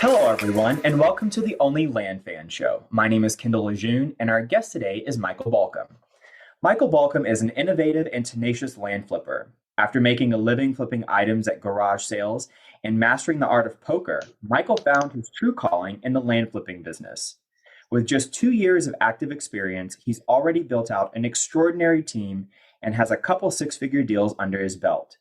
Hello, everyone, and welcome to the Only Land Fan Show. My name is Kendall Lejeune, and our guest today is Michael Balcom. Michael Balcom is an innovative and tenacious land flipper. After making a living flipping items at garage sales and mastering the art of poker, Michael found his true calling in the land flipping business. With just 2 years of active experience, he's already built out an extraordinary team and has a couple six-figure deals under his belt.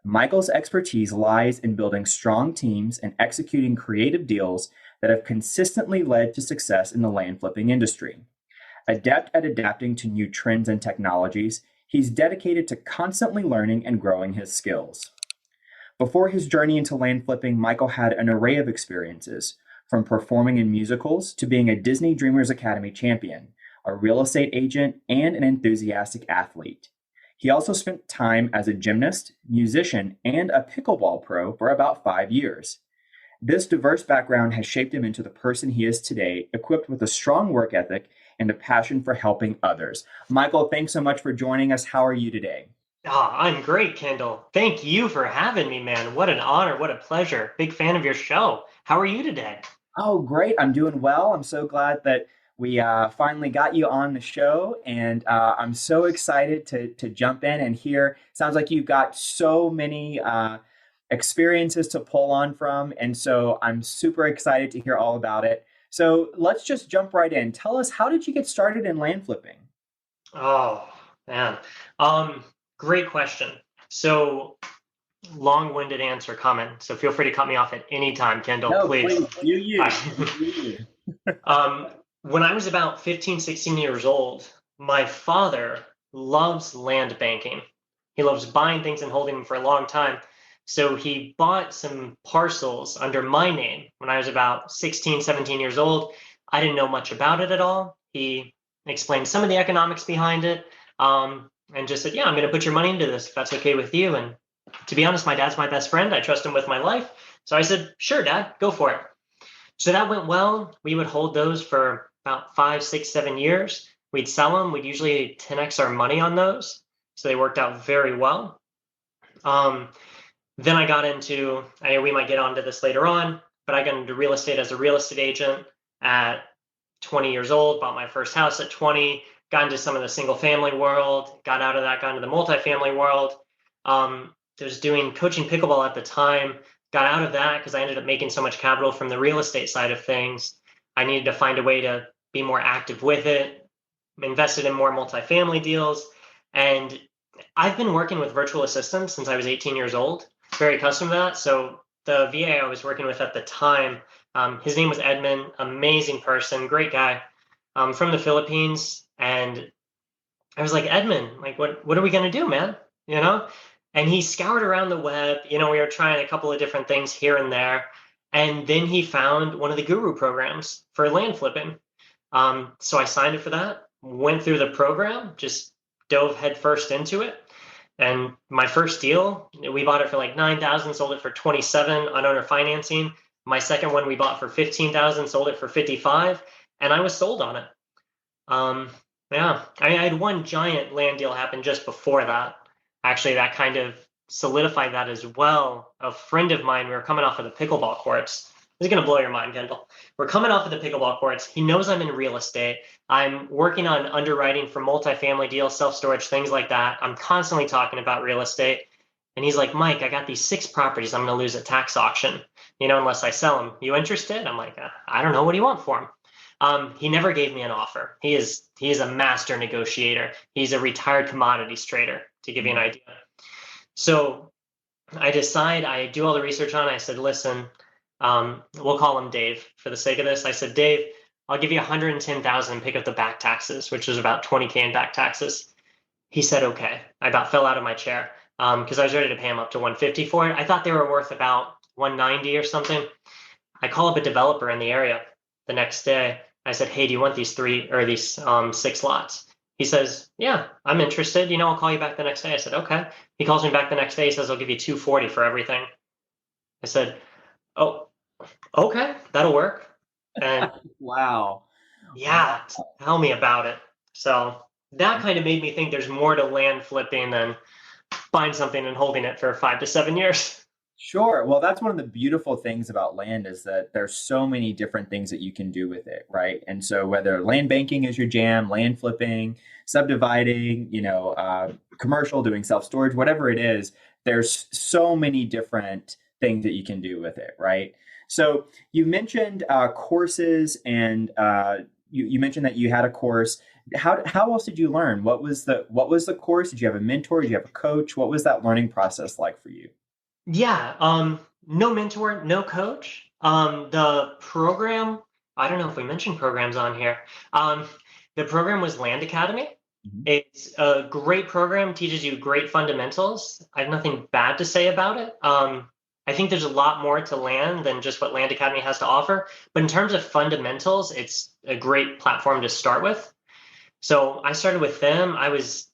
Michael's expertise lies in building strong teams and executing creative deals that have consistently led to success in the land flipping industry. Adept at adapting to new trends and technologies, he's dedicated to constantly learning and growing his skills. Before his journey into land flipping, Michael had an array of experiences, from performing in musicals to being a Disney Dreamers Academy champion, a real estate agent, and an enthusiastic athlete. He also spent time as a gymnast, musician, and a pickleball pro for about 5 years. This diverse background has shaped him into the person he is today, equipped with a strong work ethic and a passion for helping others. Michael, thanks so much for joining us. How are you today? I'm great, Kendall. Thank you for having me, man. What an honor. What a pleasure. Big fan of your show. How are you today? Oh, great. I'm doing well. I'm so glad that we finally got you on the show, and I'm so excited to jump in and hear. Sounds like you've got so many experiences to pull on from, and so I'm super excited to hear all about it. So let's just jump right in. Tell us, how did you get started in land flipping? Oh, man. Um, Great question. So, long-winded answer coming. So feel free to cut me off at any time, Kendall, No, please. please, do you. Do I- you. when I was about 15, 16 years old, my father loves land banking. He loves buying things and holding them for a long time. So he bought some parcels under my name when I was about 16, 17 years old. I didn't know much about it at all. He explained some of the economics behind it, and just said, yeah, I'm going to put your money into this if that's okay with you. And to be honest, my dad's my best friend. I trust him with my life. So I said, sure, Dad, go for it. So that went well. We would hold those for about 5, 6, 7 years. We'd sell them. We'd usually 10x our money on those. So they worked out very well. Um, then I got into, I know we might get onto this later on, but I got into real estate as a real estate agent at 20 years old, bought my first house at 20, got into some of the single family world, got out of that, got into the multifamily world. I was doing coaching pickleball at the time, got out of that because I ended up making so much capital from the real estate side of things. I needed to find a way to be more active with it, invested in more multifamily deals. And I've been working with virtual assistants since I was 18 years old, very accustomed to that. So the VA I was working with at the time, his name was Edmund, amazing person, great guy, from the Philippines. And I was like, Edmund, like, what are we going to do, man? You know? And he scoured around the web. We were trying a couple of different things here and there. And then he found one of the guru programs for land flipping. So I signed up for that, went through the program, just dove headfirst into it. And my first deal, we bought it for like 9,000, sold it for 27 on owner financing. My second one we bought for 15,000, sold it for 55, and I was sold on it. Um, yeah, I had one giant land deal happen just before that. Actually, that kind of solidified that as well. A friend of mine, we were coming off of the pickleball courts. This is going to blow your mind, Kendall. We're coming off of the pickleball courts. He knows I'm in real estate. I'm working on underwriting for multifamily deals, self-storage, things like that. I'm constantly talking about real estate. And he's like, Mike, I got these 6 properties I'm going to lose at tax auction, unless I sell them. You interested? I'm like, I don't know. What do you want for them? He never gave me an offer. He is a master negotiator. He's a retired commodities trader, to give you an idea. So I do all the research on it. I said, listen, we'll call him Dave for the sake of this. I said, Dave, I'll give you 110,000 and pick up the back taxes, which was about 20K in back taxes. He said, okay. I about fell out of my chair because I was ready to pay him up to 150 for it. I thought they were worth about 190 or something. I call up a developer in the area the next day. I said, hey, do you want these 6 lots? He says, yeah, I'm interested. I'll call you back the next day. I said, okay. He calls me back the next day. He says, I'll give you 240 for everything. I said, oh, okay, that'll work. And Wow. yeah, tell me about it. So that kind of made me think there's more to land flipping than buying something and holding it for 5 to 7 years. Sure. Well, that's one of the beautiful things about land is that there's so many different things that you can do with it, right? And so whether land banking is your jam, land flipping, subdividing, commercial, doing self-storage, whatever it is, there's so many different things that you can do with it, right? So you mentioned courses, and you mentioned that you had a course. How else did you learn? What was the course? Did you have a mentor? Did you have a coach? What was that learning process like for you? Yeah, no mentor, no coach. The program, I don't know if we mentioned programs on here. Um, the program was Land Academy. Mhm. It's a great program, teaches you great fundamentals. I have nothing bad to say about it. I think there's a lot more to land than just what Land Academy has to offer. But in terms of fundamentals, it's a great platform to start with. So I started with them. I was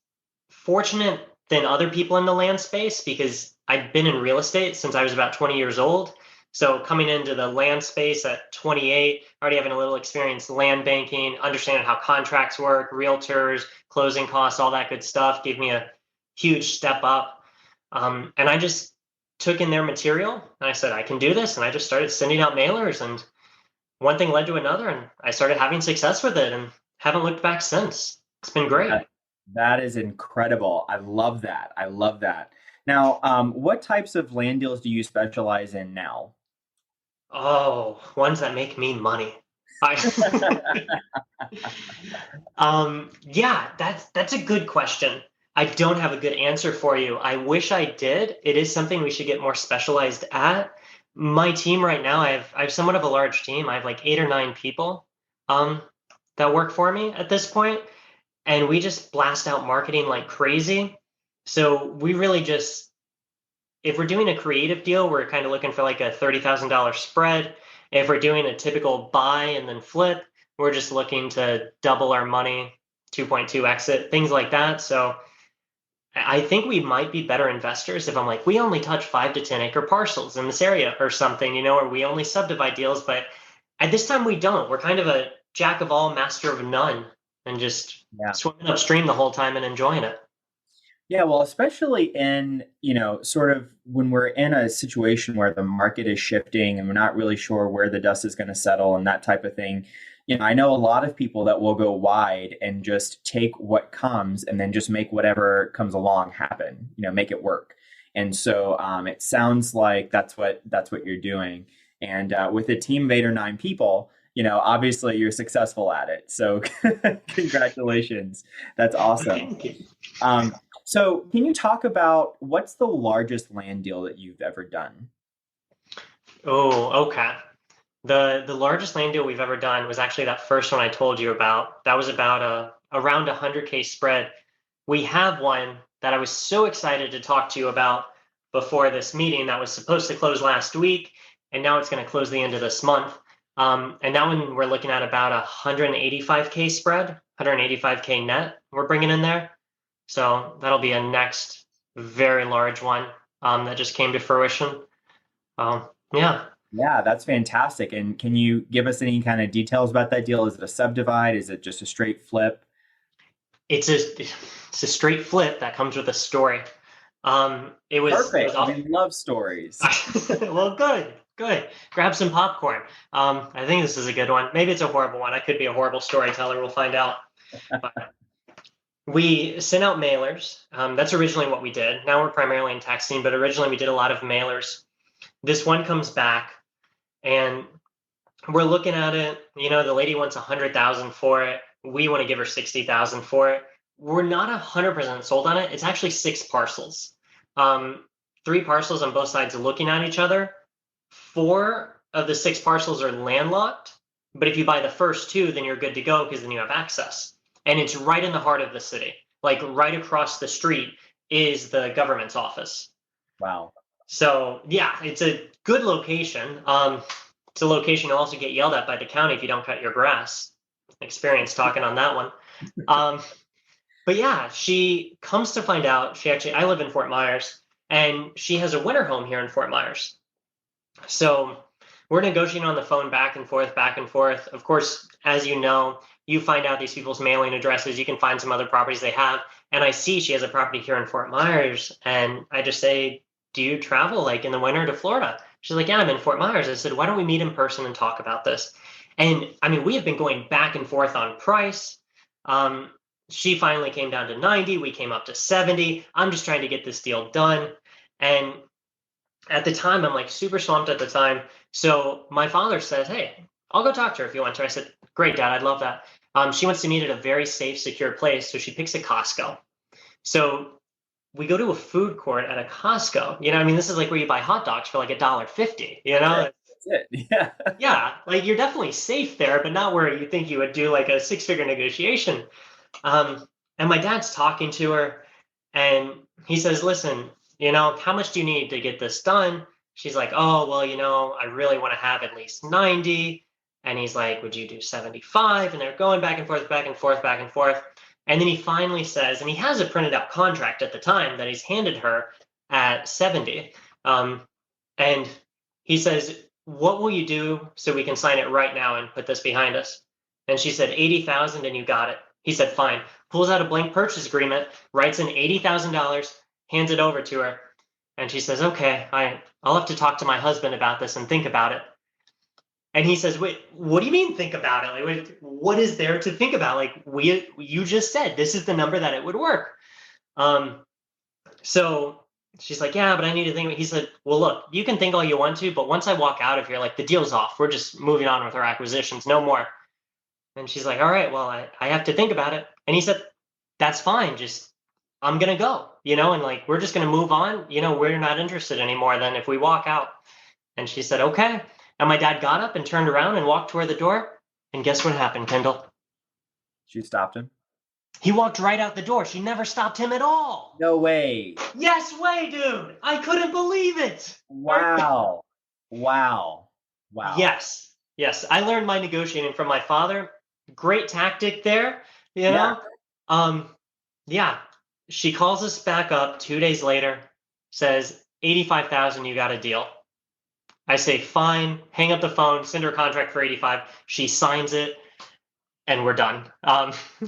fortunate than other people in the land space because I'd been in real estate since I was about 20 years old. So coming into the land space at 28, already having a little experience land banking, understanding how contracts work, realtors, closing costs, all that good stuff, gave me a huge step up. And I just took in their material and I said, I can do this. And I just started sending out mailers, and one thing led to another, and I started having success with it and haven't looked back since. It's been great. That, that is incredible. I love that. I love that. Now, what types of land deals do you specialize in now? Oh, ones that make me money. I yeah, that's a good question. I don't have a good answer for you. I wish I did. It is something we should get more specialized at. My team right now, I have somewhat of a large team. I have like 8 or 9 people um that work for me at this point, and we just blast out marketing like crazy. So we really just, if we're doing a creative deal, we're kind of looking for like a $30,000 spread. If we're doing a typical buy and then flip, we're just looking to double our money, 2.2 exit, things like that. So I think we might be better investors if I'm like, we only touch 5 to 10 acre parcels in this area or something, or we only subdivide deals. But at this time, we don't. We're kind of a jack of all, master of none, and just Yeah. swimming upstream the whole time and enjoying it. Yeah, well, especially in, sort of when we're in a situation where the market is shifting and we're not really sure where the dust is going to settle and that type of thing. I know a lot of people that will go wide and just take what comes and then just make whatever comes along happen, make it work. And so it sounds like that's what you're doing. And with a team of 8 or 9 people, obviously you're successful at it. So congratulations. That's awesome. Thank you. Um, so, can you talk about what's the largest land deal that you've ever done? Oh, okay. The largest land deal we've ever done was actually that first one I told you about. That was about around 100K spread. We have one that I was so excited to talk to you about before this meeting that was supposed to close last week, and now it's going to close the end of this month. And that one we're looking at about 185K spread, 185K net we're bringing in there. So that'll be a next very large one that just came to fruition. Yeah. Yeah, that's fantastic. And can you give us any kind of details about that deal? Is it a subdivide? Is it just a straight flip? It's a straight flip that comes with a story. It was Perfect. all We love stories. well, good. Grab some popcorn. I think this is a good one. Maybe it's a horrible one. I could be a horrible storyteller. We'll find out. But we sent out mailers. That's originally what we did. Now we're primarily in texting, but originally we did a lot of mailers. This one comes back, and we're looking at it. The lady wants 100,000 for it. We want to give her 60,000 for it. We're not 100% sold on it. It's actually 6 parcels. Um, 3 parcels on both sides looking at each other. 4 of the 6 parcels are landlocked, but if you buy the first 2, then you're good to go because then you have access. And it's right in the heart of the city. Like right across the street is the government's office. Wow. So yeah, it's a good location. It's a location you'll also get yelled at by the county if you don't cut your grass. Experience talking on that one. Um, but yeah, she comes to find out, I live in Fort Myers, and she has a winter home here in Fort Myers. So we're negotiating on the phone back and forth, back and forth. Of course, as you know, you find out these people's mailing addresses, you can find some other properties they have. And I see she has a property here in Fort Myers, and I just say, do you travel like in the winter to Florida? She's like, yeah, I'm in Fort Myers. I said, why don't we meet in person and talk about this? And I mean, we have been going back and forth on price. Um, she finally came down to 90. We came up to 70. I'm just trying to get this deal done. And at the time, I'm like super swamped at the time. So my father says, hey, I'll go talk to her if you want to. I said, great, Dad, I'd love that. She wants to meet at a very safe, secure place. So she picks a Costco. So we go to a food court at a Costco. I mean, this is like where you buy hot dogs for like $1.50, Sure. That's it. Yeah. Yeah, like you're definitely safe there, but not where you think you would do like a six-figure negotiation. And my dad's talking to her, and he says, listen, how much do you need to get this done? She's like, oh, well, I really want to have at least 90. And he's like, would you do 75? And they're going back and forth, back and forth, back and forth. And then he finally says, and he has a printed out contract at the time that he's handed her at 70. And he says, what will you do so we can sign it right now and put this behind us? And she said, 80,000, and you got it. He said, fine. Pulls out a blank purchase agreement, writes in $80,000, hands it over to her. And she says, okay, I'll have to talk to my husband about this and think about it. And he says, wait, what do you mean think about it? Like, what is there to think about? Like, you just said this is the number that it would work. So she's like, yeah, but I need to think. He said, well, look, you can think all you want to, but once I walk out of here, like the deal's off. We're just moving on with our acquisitions, no more. And she's like, all right, well, I have to think about it. And he said, that's fine. Just, I'm going to go, and like, we're just going to move on. We're not interested anymore then if we walk out. And she said, okay. And my dad got up and turned around and walked toward the door. And guess what happened, Kendall? She stopped him. He walked right out the door. She never stopped him at all. No way. Yes way, dude. I couldn't believe it. Wow. Wow. Wow. Yes. I learned my negotiating from my father. Great tactic there, Yeah. Yeah. She calls us back up 2 days later, says 85,000, you got a deal. I say, fine, hang up the phone, send her a contract for 85. She signs it, and we're done.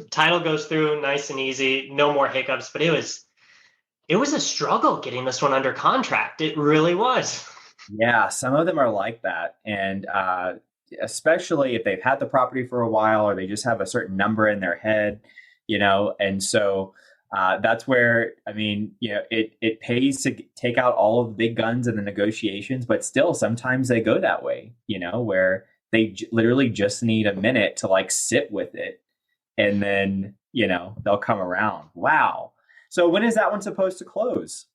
Title goes through nice and easy, no more hiccups, but it was a struggle getting this one under contract. It really was. Yeah, some of them are like that. And especially if they've had the property for a while or they just have a certain number in their head, and so that's where, I mean, it pays to take out all of the big guns in the negotiations, but still sometimes they go that way, where they literally just need a minute to like sit with it and then, they'll come around. Wow. So when is that one supposed to close?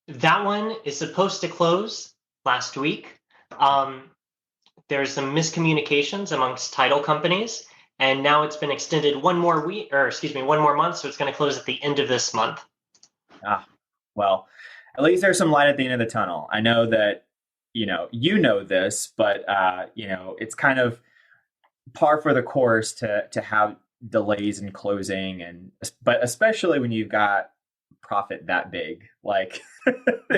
That one is supposed to close last week. There's some miscommunications amongst title companies. And now it's been extended one more month. So it's going to close at the end of this month. Well, at least there's some light at the end of the tunnel. I know that, this, but, it's kind of par for the course to have delays in closing. But especially when you've got profit that big, like,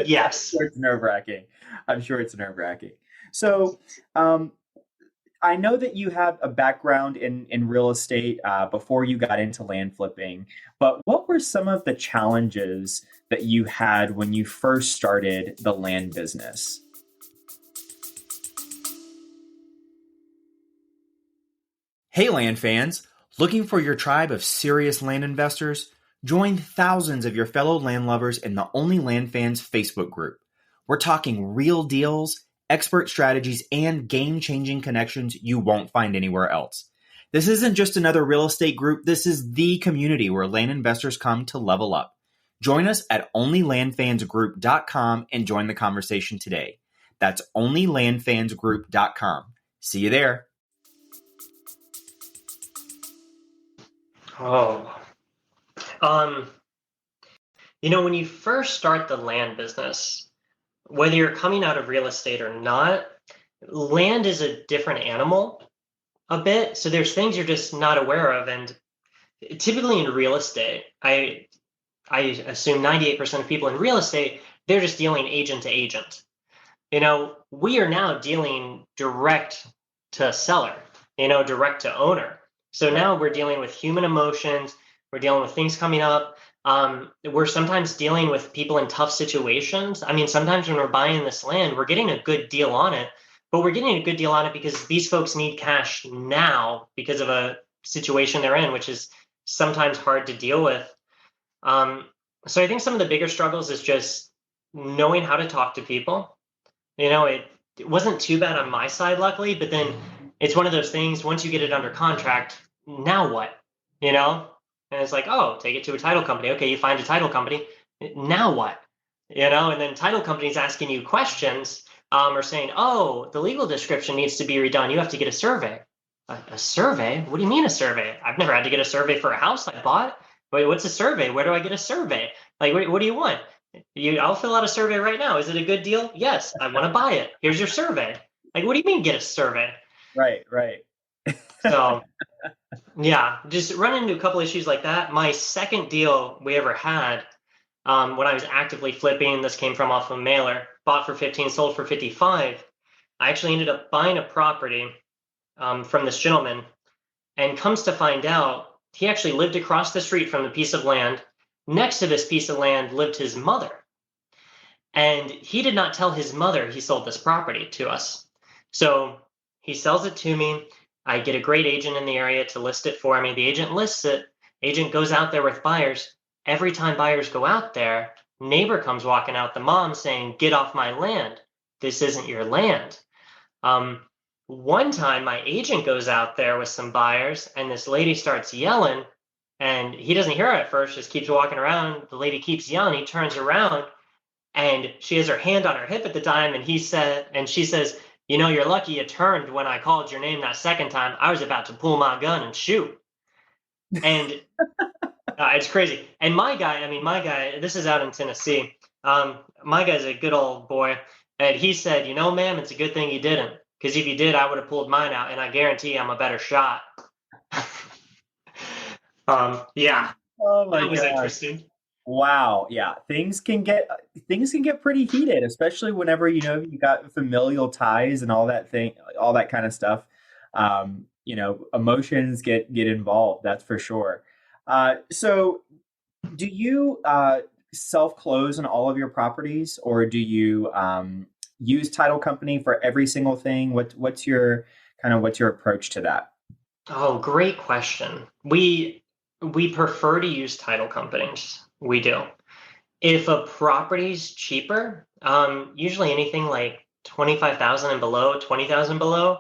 yes, I'm sure it's nerve wracking. So, I know that you have a background in real estate before you got into land flipping, but what were some of the challenges that you had when you first started the land business? Hey, land fans! Looking for your tribe of serious land investors? Join thousands of your fellow land lovers in the OnlyLandFans Facebook group. We're talking real deals, expert strategies, and game-changing connections you won't find anywhere else. This isn't just another real estate group. This is the community where land investors come to level up. Join us at onlylandfansgroup.com and join the conversation today. That's onlylandfansgroup.com. See you there. When you first start the land business, whether you're coming out of real estate or not, land is a different animal a bit. So there's things you're just not aware of. And typically in real estate, I assume 98% of people in real estate, they're just dealing agent to agent. We are now dealing direct to seller, direct to owner. So now we're dealing with human emotions. We're dealing with things coming up. We're sometimes dealing with people in tough situations. I mean, sometimes when we're buying this land, we're getting a good deal on it, but we're getting a good deal on it because these folks need cash now because of a situation they're in, which is sometimes hard to deal with. Um, so I think some of the bigger struggles is just knowing how to talk to people. It wasn't too bad on my side, luckily, but then it's one of those things, once you get it under contract, now what? You know? And it's like, oh, take it to a title company. Okay, you find a title company. Now what? And then title companies asking you questions, or saying, oh, the legal description needs to be redone. You have to get a survey. A survey? What do you mean a survey? I've never had to get a survey for a house I bought. Wait, what's a survey? Where do I get a survey? Like, what do you want? I'll fill out a survey right now. Is it a good deal? Yes, I want to buy it. Here's your survey. Like, what do you mean get a survey? Right, right. So, yeah, just run into a couple issues like that. My second deal we ever had, when I was actively flipping, this came from off a mailer, bought for 15, sold for 55. I actually ended up buying a property from this gentleman, and comes to find out, he actually lived across the street from the piece of land. Next to this piece of land lived his mother. And he did not tell his mother he sold this property to us. So he sells it to me. I get a great agent in the area to list it for me. The agent lists it. Agent goes out there with buyers. Every time buyers go out there, neighbor comes walking out, the mom saying, get off my land. This isn't your land. Um, One time my agent goes out there with some buyers and this lady starts yelling, and he doesn't hear her at first, just keeps walking around. The lady keeps yelling. He turns around and she has her hand on her hip at the time, and she says, you're lucky you turned when I called your name that second time. I was about to pull my gun and shoot. And it's crazy. And my guy, this is out in Tennessee. My guy's a good old boy. And he said, ma'am, it's a good thing you didn't. Because if you did, I would have pulled mine out, and I guarantee I'm a better shot. Yeah, Oh my that was gosh. interesting. Wow. Yeah. Things can get pretty heated, especially whenever you got familial ties and all that kind of stuff. Emotions get involved, that's for sure. So do you self-close on all of your properties, or do you use title company for every single thing? What's your approach to that? Oh, great question. We prefer to use title companies. We do. If a property's cheaper, usually anything like 25,000 and below, 20,000 below,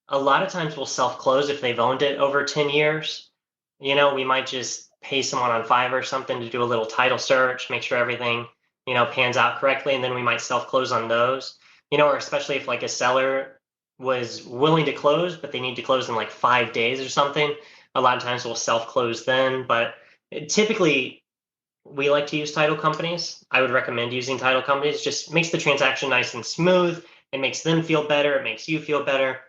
a lot of times we'll self-close if they've owned it over 10 years. We might just pay someone on Fiverr or something to do a little title search, make sure everything, pans out correctly, and then we might self-close on those. Or especially if like a seller was willing to close, but they need to close in like 5 days or something. A lot of times we'll self-close then, but typically we like to use title companies. I would recommend using title companies. Just makes the transaction nice and smooth. It makes them feel better. It makes you feel better.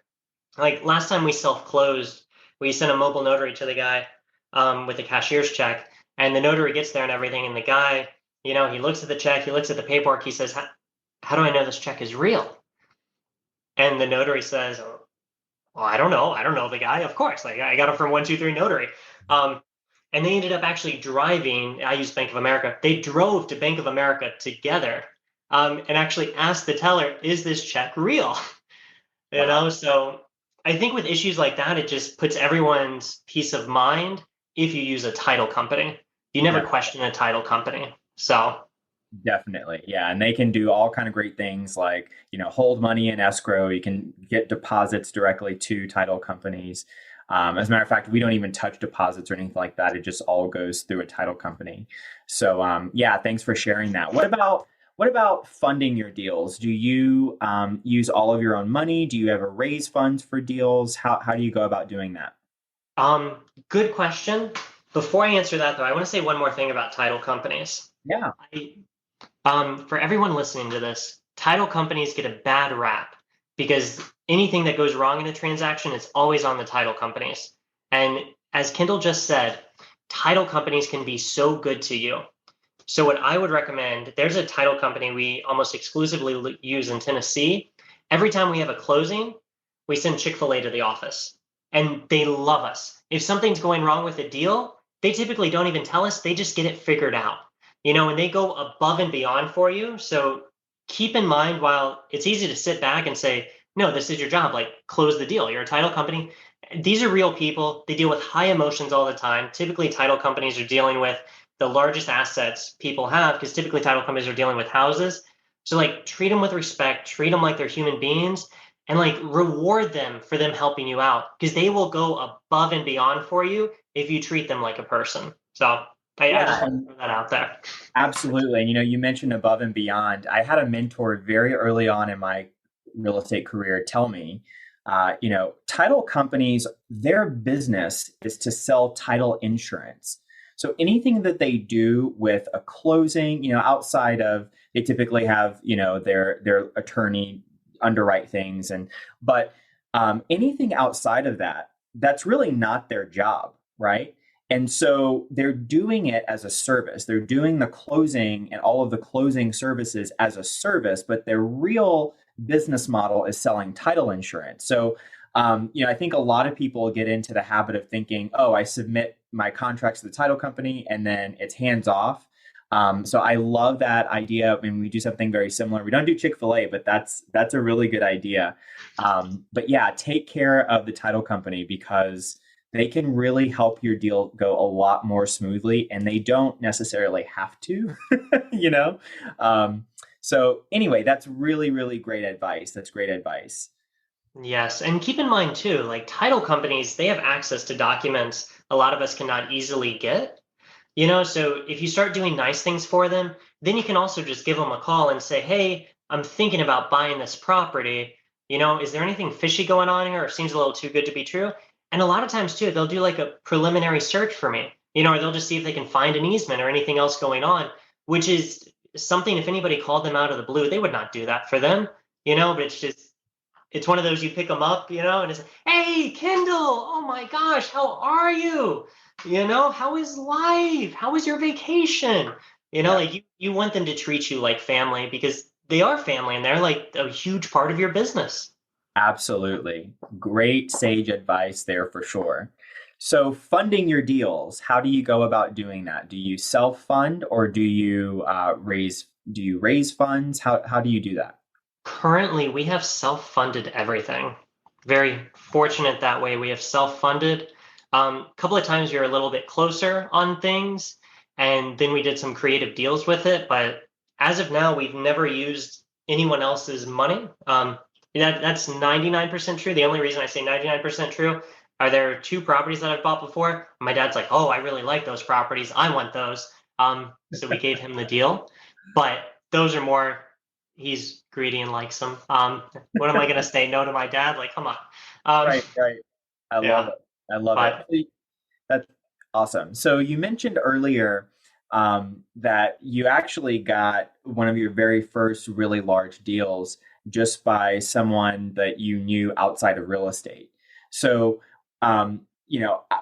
Like last time we self-closed, we sent a mobile notary to the guy with a cashier's check, and the notary gets there and everything, and the guy, he looks at the check, he looks at the paperwork, he says, how do I know this check is real? And the notary says, oh, well, I don't know. I don't know the guy. Of course, like I got him from 123 Notary. And they ended up actually driving. I use Bank of America. They drove to Bank of America together, and actually asked the teller, "Is this check real?" Wow. So I think with issues like that, it just puts everyone's peace of mind if you use a title company. You never Yeah. question a title company. So Definitely. Yeah. And they can do all kind of great things like, hold money in escrow. You can get deposits directly to title companies. As a matter of fact, we don't even touch deposits or anything like that. It just all goes through a title company. So, yeah, thanks for sharing that. What about funding your deals? Do you use all of your own money? Do you ever raise funds for deals? How do you go about doing that? um, good question. Before I answer that, though, I want to say one more thing about title companies. Yeah. I, for everyone listening to this, title companies get a bad rap because anything that goes wrong in a transaction is always on the title companies. And as Kendall just said, title companies can be so good to you. So what I would recommend, there's a title company we almost exclusively use in Tennessee. Every time we have a closing, we send Chick-fil-A to the office, and they love us. If something's going wrong with a deal, they typically don't even tell us. They just get it figured out, and they go above and beyond for you. So keep in mind, while it's easy to sit back and say, no, this is your job, like close the deal. You're a title company. These are real people. They deal with high emotions all the time. Typically, title companies are dealing with the largest assets people have because typically title companies are dealing with houses. So like treat them with respect, treat them like they're human beings, and like reward them for them helping you out because they will go above and beyond for you if you treat them like a person. So I Yeah, just want to and throw that out there. absolutely. And you mentioned above and beyond. I had a mentor very early on in my real estate career tell me, title companies, their business is to sell title insurance. So anything that they do with a closing, outside of they typically have, their attorney underwrite things, but anything outside of that, that's really not their job, right? And so they're doing it as a service. They're doing the closing and all of the closing services as a service, but their real business model is selling title insurance. So, I think a lot of people get into the habit of thinking, oh, I submit my contracts to the title company and then it's hands off. So I love that idea. I mean, we do something very similar. We don't do Chick-fil-A, but that's a really good idea. But yeah, take care of the title company because they can really help your deal go a lot more smoothly and they don't necessarily have to, you know? So anyway, that's really, really great advice. That's great advice. Yes, and keep in mind too, like title companies, they have access to documents a lot of us cannot easily get. So if you start doing nice things for them, then you can also just give them a call and say, hey, I'm thinking about buying this property. Is there anything fishy going on here or seems a little too good to be true? And a lot of times too, they'll do like a preliminary search for me, or they'll just see if they can find an easement or anything else going on, which is something if anybody called them out of the blue, they would not do that for them, but it's one of those you pick them up, and it's, hey, Kendall, oh my gosh, how are you? How is life? How was your vacation? Yeah, Like you want them to treat you like family because they are family and they're like a huge part of your business. absolutely. Great sage advice there for sure. So funding your deals, how do you go about doing that? Do you self fund or do you raise funds? How do you do that? Currently, we have self-funded everything. Very fortunate that way. We have self-funded. A couple of times we were a little bit closer on things, and then we did some creative deals with it. But as of now, we've never used anyone else's money. That's 99% true. The only reason I say 99% true are there two properties that I've bought before. My dad's like, "Oh, I really like those properties. I want those." So we gave him the deal. But those are more he's greedy and likes them. What am I gonna say? No to my dad? Like, come on. Um, Right, right. I love yeah, it. I love it. but That's awesome. So you mentioned earlier that you actually got one of your very first really large deals just by someone that you knew outside of real estate. So,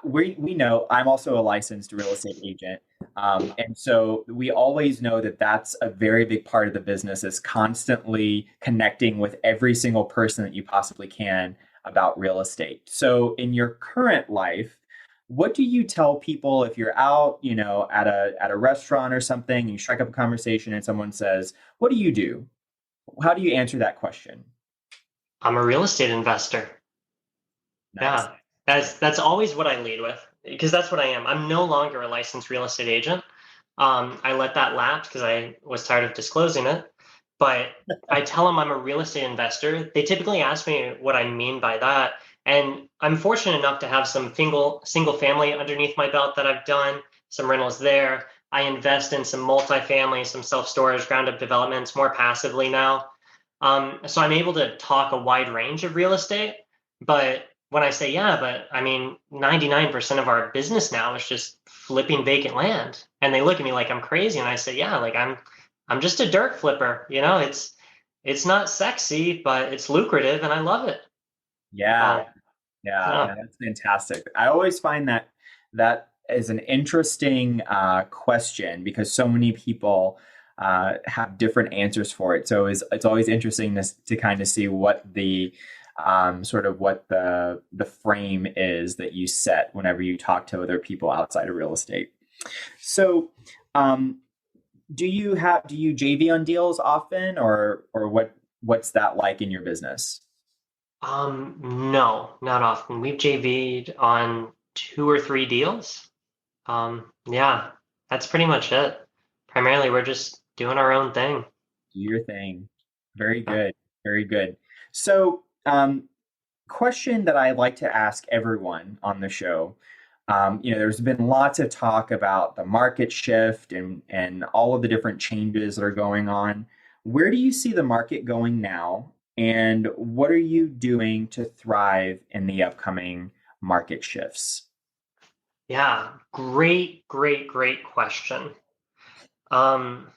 we know I'm also a licensed real estate agent. And so we always know that that's a very big part of the business is constantly connecting with every single person that you possibly can about real estate. So in your current life, what do you tell people if you're out, at a restaurant or something, you strike up a conversation and someone says, "What do you do?" How do you answer that question? I'm a real estate investor. Nice. Yeah, that's always what I lead with because that's what I am. I'm no longer a licensed real estate agent. I let that lapse because I was tired of disclosing it. But I tell them I'm a real estate investor. They typically ask me what I mean by that. And I'm fortunate enough to have some single family underneath my belt that I've done, some rentals there. I invest in some multifamily, some self storage, ground up developments more passively now. So I'm able to talk a wide range of real estate. But when I say, yeah, but I mean, 99% of our business now is just flipping vacant land. And they look at me like I'm crazy. And I say, yeah, like I'm just a dirt flipper. It's not sexy, but it's lucrative and I love it. Yeah, Um, yeah, yeah. no, that's fantastic. I always find that is an interesting question because so many people have different answers for it. So it's always interesting to kind of see what the sort of what the frame is that you set whenever you talk to other people outside of real estate. So, um, do you JV on deals often, or what's that like in your business? No, not often. We've JV'd on two or three deals. Yeah, that's pretty much it. Primarily, we're just doing our own thing. Do your thing. Very good. Very good. So, question that I like to ask everyone on the show. There's been lots of talk about the market shift and all of the different changes that are going on. Where do you see the market going now? And what are you doing to thrive in the upcoming market shifts? Yeah, great question. Um,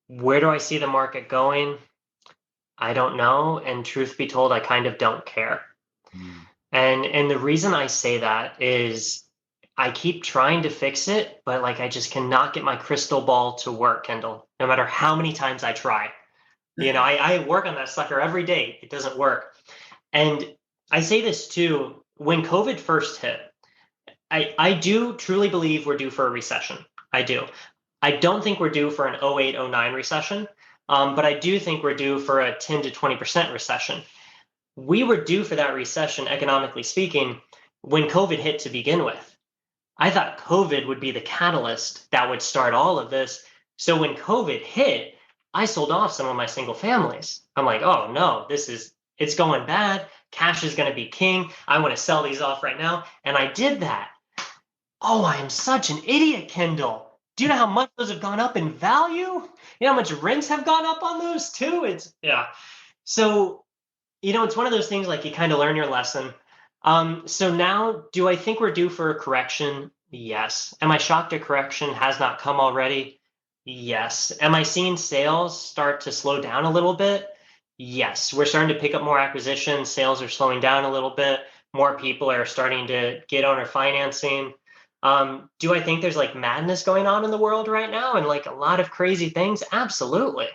where do I see the market going? I don't know, and truth be told, I kind of don't care. Mm. And the reason I say that is I keep trying to fix it, but like I just cannot get my crystal ball to work, Kendall, no matter how many times I try. I work on that sucker every day. It doesn't work. And I say this too, when COVID first hit, I do truly believe we're due for a recession. I do. I don't think we're due for an 08, 09 recession, but I do think we're due for a 10 to 20% recession. We were due for that recession, economically speaking, when COVID hit to begin with. I thought COVID would be the catalyst that would start all of this. So when COVID hit, I sold off some of my single families. I'm like, oh no, it's going bad. Cash is going to be king. I want to sell these off right now. And I did that. Oh, I am such an idiot, Kendall. Do you know how much those have gone up in value? You know how much rents have gone up on those too? Yeah. So, it's one of those things like you kind of learn your lesson. So now, do I think we're due for a correction? Yes. Am I shocked a correction has not come already? Yes. Am I seeing sales start to slow down a little bit? Yes. We're starting to pick up more acquisitions. Sales are slowing down a little bit. More people are starting to get owner financing. Do I think there's like madness going on in the world right now and like a lot of crazy things? Absolutely.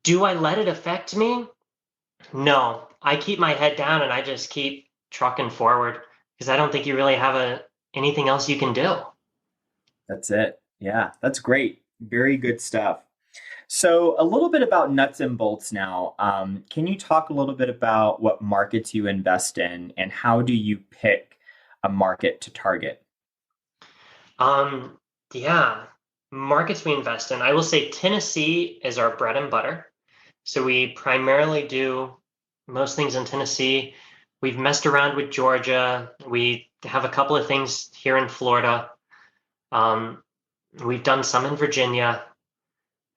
Do I let it affect me? No, I keep my head down and I just keep trucking forward because I don't think you really have anything else you can do. That's it. Yeah, that's great. Very good stuff. So, a little bit about nuts and bolts now. Can you talk a little bit about what markets you invest in and how do you pick a market to target? Um, yeah, markets we invest in. I will say Tennessee is our bread and butter. So we primarily do most things in Tennessee. We've messed around with Georgia. We have a couple of things here in Florida. Um, we've done some in Virginia.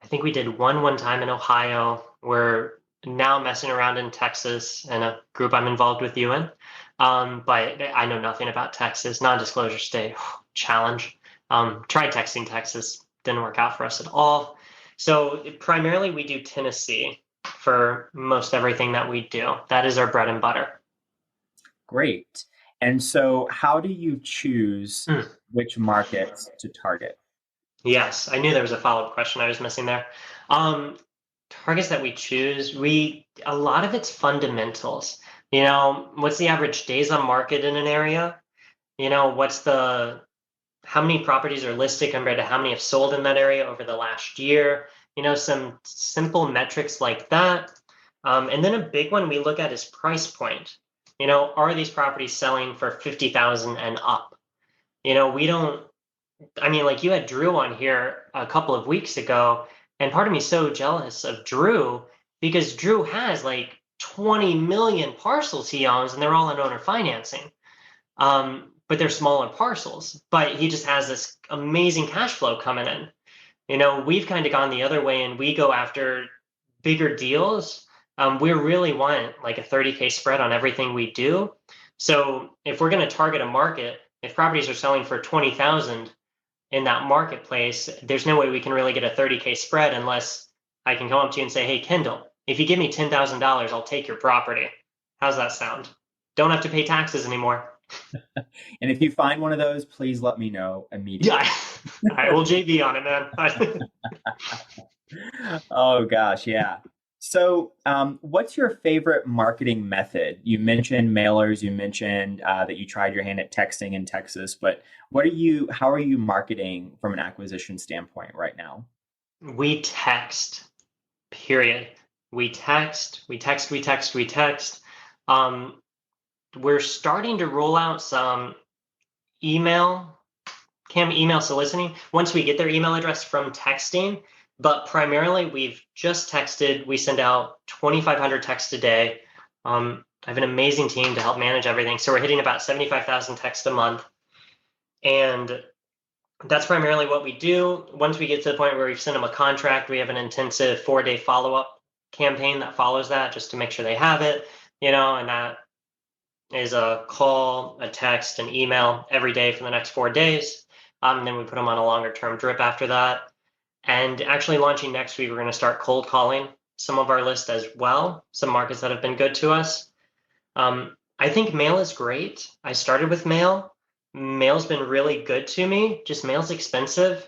I think we did one time in Ohio. We're now messing around in Texas and a group I'm involved with you in. But I know nothing about Texas. Non-disclosure state challenge. Tried texting Texas, didn't work out for us at all. So primarily we do Tennessee for most everything that we do. That is our bread and butter. Great. And so, how do you choose Hmm. which markets to target? Yes, I knew there was a follow-up question I was missing there. Um, Targets that we choose, a lot of it's fundamentals. What's the average days on market in an area? What's the how many properties are listed compared to how many have sold in that area over the last year? Some simple metrics like that. And then a big one we look at is price point. Are these properties selling for 50,000 and up? We don't I mean, like you had Drew on here a couple of weeks ago, and part of me is so jealous of Drew because Drew has like 20 million parcels he owns, and they're all in owner financing. But they're smaller parcels. But he just has this amazing cash flow coming in. We've kind of gone the other way, and we go after bigger deals. We really want like a 30K spread on everything we do. So if we're going to target a market, if properties are selling for 20,000 in that marketplace, there's no way we can really get a 30K spread unless I can come up to you and say, hey, Kendall, if you give me $10,000, I'll take your property. How's that sound? Don't have to pay taxes anymore. And if you find one of those, please let me know immediately. Yeah, I will JV on it, man. Oh gosh, yeah. So, what's your favorite marketing method? You mentioned mailers. You mentioned that you tried your hand at texting in Texas, but how are you marketing from an acquisition standpoint right now? We text, period. We text. Um, we're starting to roll out some email email soliciting once we get their email address from texting. But primarily, we've just texted. We send out 2,500 texts a day. I have an amazing team to help manage everything. So we're hitting about 75,000 texts a month. And that's primarily what we do. Once we get to the point where we've sent them a contract, we have an intensive 4-day follow-up campaign that follows that just to make sure they have it, and that is a call, a text, an email every day for the next 4 days. Then we put them on a longer term drip after that. And actually launching next week, we're going to start cold calling some of our list as well, some markets that have been good to us. I think mail is great. I started with mail. Mail's been really good to me. Just mail's expensive.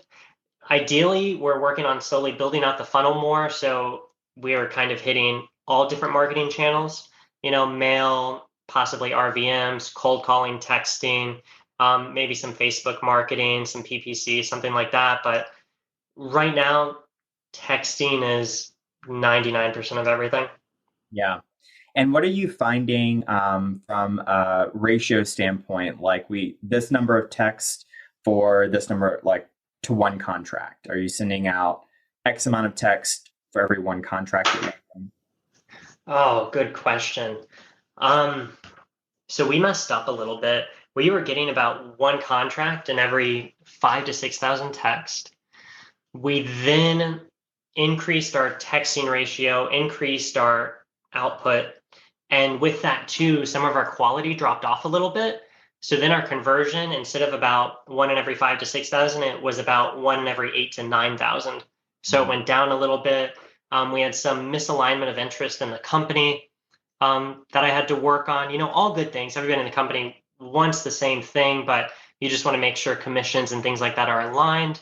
Ideally, we're working on slowly building out the funnel more. So we are kind of hitting all different marketing channels, mail, possibly RVMs, cold calling, texting, maybe some Facebook marketing, some PPC, something like that. But right now, texting is 99% of everything. Yeah. And what are you finding from a ratio standpoint? Like this number of text for this number, like to one contract. Are you sending out X amount of text for every one contract that you're making? Oh, good question. So we messed up a little bit. We were getting about one contract in every 5 to 6,000 text. We then increased our texting ratio, increased our output. And with that too, some of our quality dropped off a little bit. So then our conversion, instead of about one in every 5 to 6,000, it was about one in every 8 to 9,000. So it went down a little bit. We had some misalignment of interest in the company that I had to work on. All good things. Everybody in the company wants the same thing, but you just want to make sure commissions and things like that are aligned.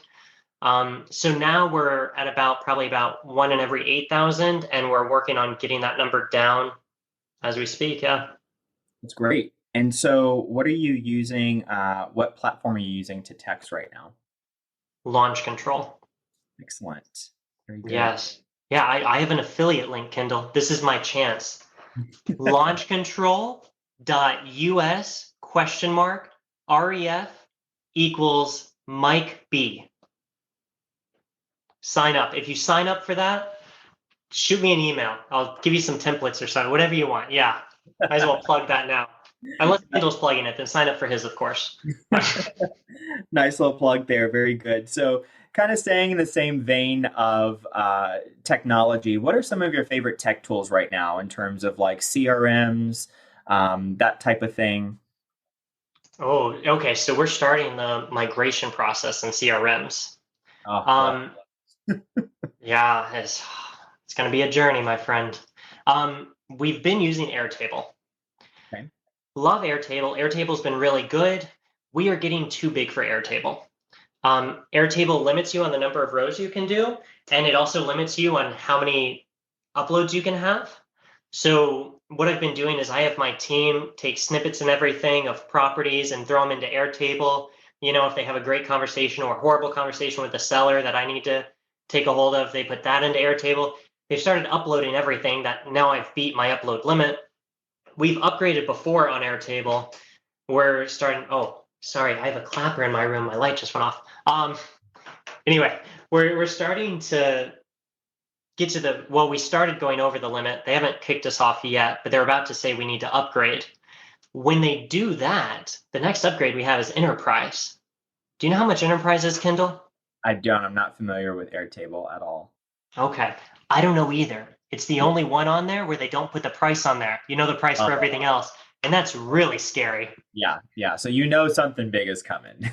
So now we're at probably about one in every 8,000, and we're working on getting that number down as we speak. Yeah. That's great. And so, what are you using? What platform are you using to text right now? Launch control. Excellent. Very good. Yes. Yeah. I have an affiliate link, Kindle. This is my chance. Launchcontrol.us ? ref = Mike B. Sign up. If you sign up for that, shoot me an email. I'll give you some templates or something, whatever you want. Yeah. Might as well plug that now. Unless Kindle's plugging it, then sign up for his, of course. Nice little plug there. Very good. So, kind of staying in the same vein of technology, what are some of your favorite tech tools right now in terms of like CRMs, that type of thing? Oh, okay. So we're starting the migration process in CRMs. Oh, love. Um, yeah, it's going to be a journey, my friend. We've been using Airtable. Okay. Love Airtable. Airtable's been really good. We are getting too big for Airtable. Airtable limits you on the number of rows you can do, and it also limits you on how many uploads you can have. So what I've been doing is I have my team take snippets and everything of properties and throw them into Airtable. If they have a great conversation or a horrible conversation with the seller that I need to take a hold of, they put that into Airtable. They've started uploading everything that now I've beat my upload limit. We've upgraded before on Airtable. We're starting. Oh, sorry, I have a clapper in my room. My light just went off. Anyway, we're starting to get to we started going over the limit. They haven't kicked us off yet, but they're about to say we need to upgrade. When they do that, the next upgrade we have is Enterprise. Do you know how much Enterprise is, Kindle? I don't. I'm not familiar with Airtable at all. Okay. I don't know either. It's the only one on there where they don't put the price on there. The price for everything else. And that's really scary. Yeah. Yeah. So something big is coming.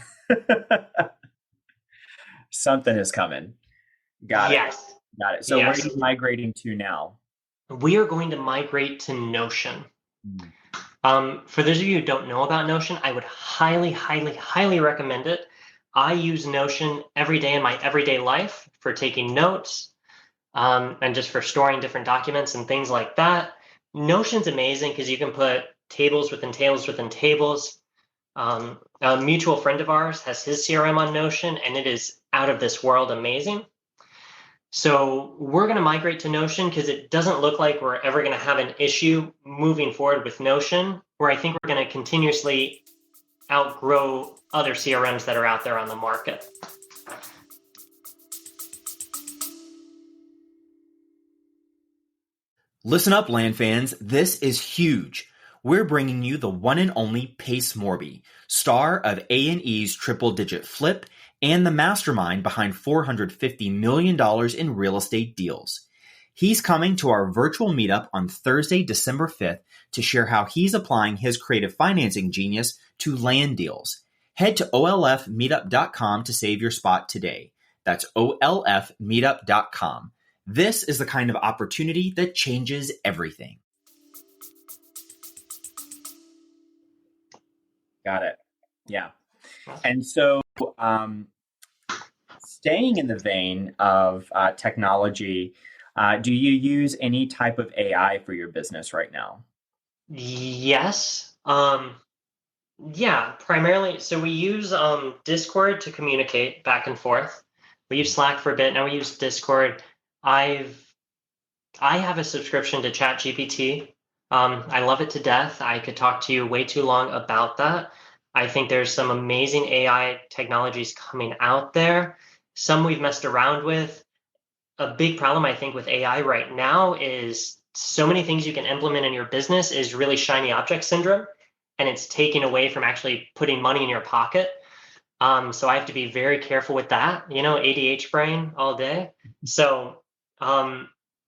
Something is coming. Got it. Yes. Got it. So Yes. what are you migrating to now? We are going to migrate to Notion. For those of you who don't know about Notion, I would highly, highly, highly recommend it. I use Notion every day in my everyday life for taking notes, and just for storing different documents and things like that. Notion's amazing because you can put tables within tables within tables. A mutual friend of ours has his CRM on Notion, and it is out of this world amazing. So we're going to migrate to Notion because it doesn't look like we're ever going to have an issue moving forward with Notion, where I think we're going to continuously outgrow other CRMs that are out there on the market. Listen up, land fans. This is huge. We're bringing you the one and only Pace Morby, star of A&E's triple-digit flip and the mastermind behind $450 million in real estate deals. He's coming to our virtual meetup on Thursday, December 5th to share how he's applying his creative financing genius to land deals. Head to olfmeetup.com to save your spot today. That's olfmeetup.com. This is the kind of opportunity that changes everything. Got it. Yeah. And so staying in the vein of technology, do you use any type of AI for your business right now? Yes. Yeah, primarily. So we use Discord to communicate back and forth. We use Slack for a bit. Now we use Discord. I've I have a subscription to ChatGPT. I love it to death. I could talk to you way too long about that. I think there's some amazing AI technologies coming out there. Some we've messed around with. A big problem I think with AI right now is so many things you can implement in your business is really shiny object syndrome, and it's taking away from actually putting money in your pocket. So I have to be very careful with that, ADH brain all day. So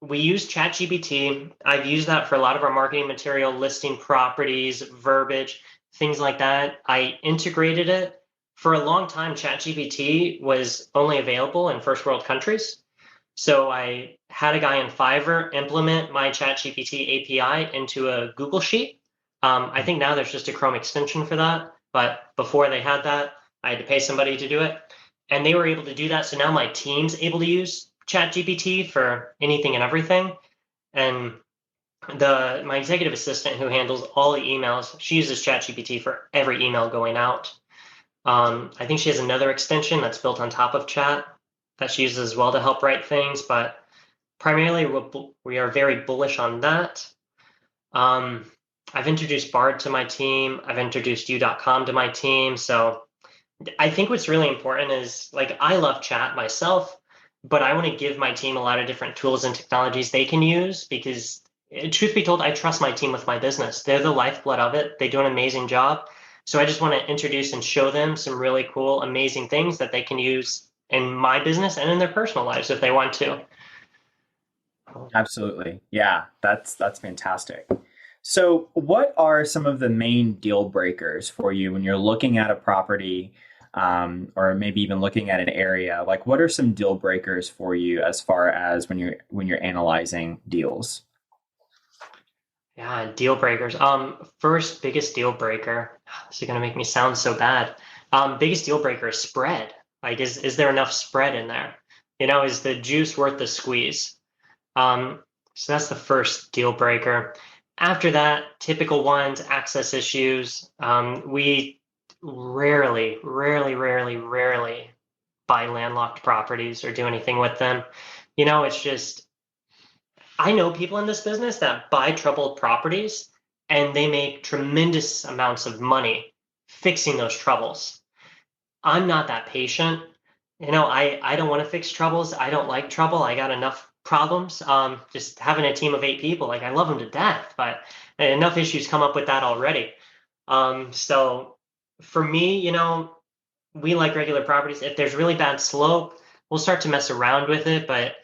we use ChatGPT. I've used that for a lot of our marketing material, listing properties, verbiage, things like that. I integrated it. For a long time, ChatGPT was only available in first world countries. So I had a guy in Fiverr implement my ChatGPT API into a Google Sheet. I think now there's just a Chrome extension for that. But before they had that, I had to pay somebody to do it. And they were able to do that. So now my team's able to use ChatGPT for anything and everything. And my executive assistant who handles all the emails, she uses ChatGPT for every email going out. I think she has another extension that's built on top of Chat that she uses as well to help write things, but primarily we are very bullish on that. I've introduced Bard to my team. I've introduced you.com to my team. So I think what's really important is, like, I love Chat myself, but I want to give my team a lot of different tools and technologies they can use because, truth be told, I trust my team with my business. They're the lifeblood of it. They do an amazing job. So I just want to introduce and show them some really cool, amazing things that they can use in my business and in their personal lives if they want to. Absolutely. Yeah, that's fantastic. So what are some of the main deal breakers for you when you're looking at a property, or maybe even looking at an area? Like, what are some deal breakers for you as far as when you're analyzing deals? Yeah, deal breakers. First biggest deal breaker. This is gonna make me sound so bad. Biggest deal breaker is spread. Like, is there enough spread in there? Is the juice worth the squeeze? So that's the first deal breaker. After that, typical ones, access issues. We rarely buy landlocked properties or do anything with them. It's just, I know people in this business that buy troubled properties and they make tremendous amounts of money fixing those troubles. I'm not that patient. I don't want to fix troubles. I don't like trouble. I got enough problems. Just having a team of 8 people, like, I love them to death, but enough issues come up with that already. So for me, we like regular properties. If there's really bad slope, we'll start to mess around with it. But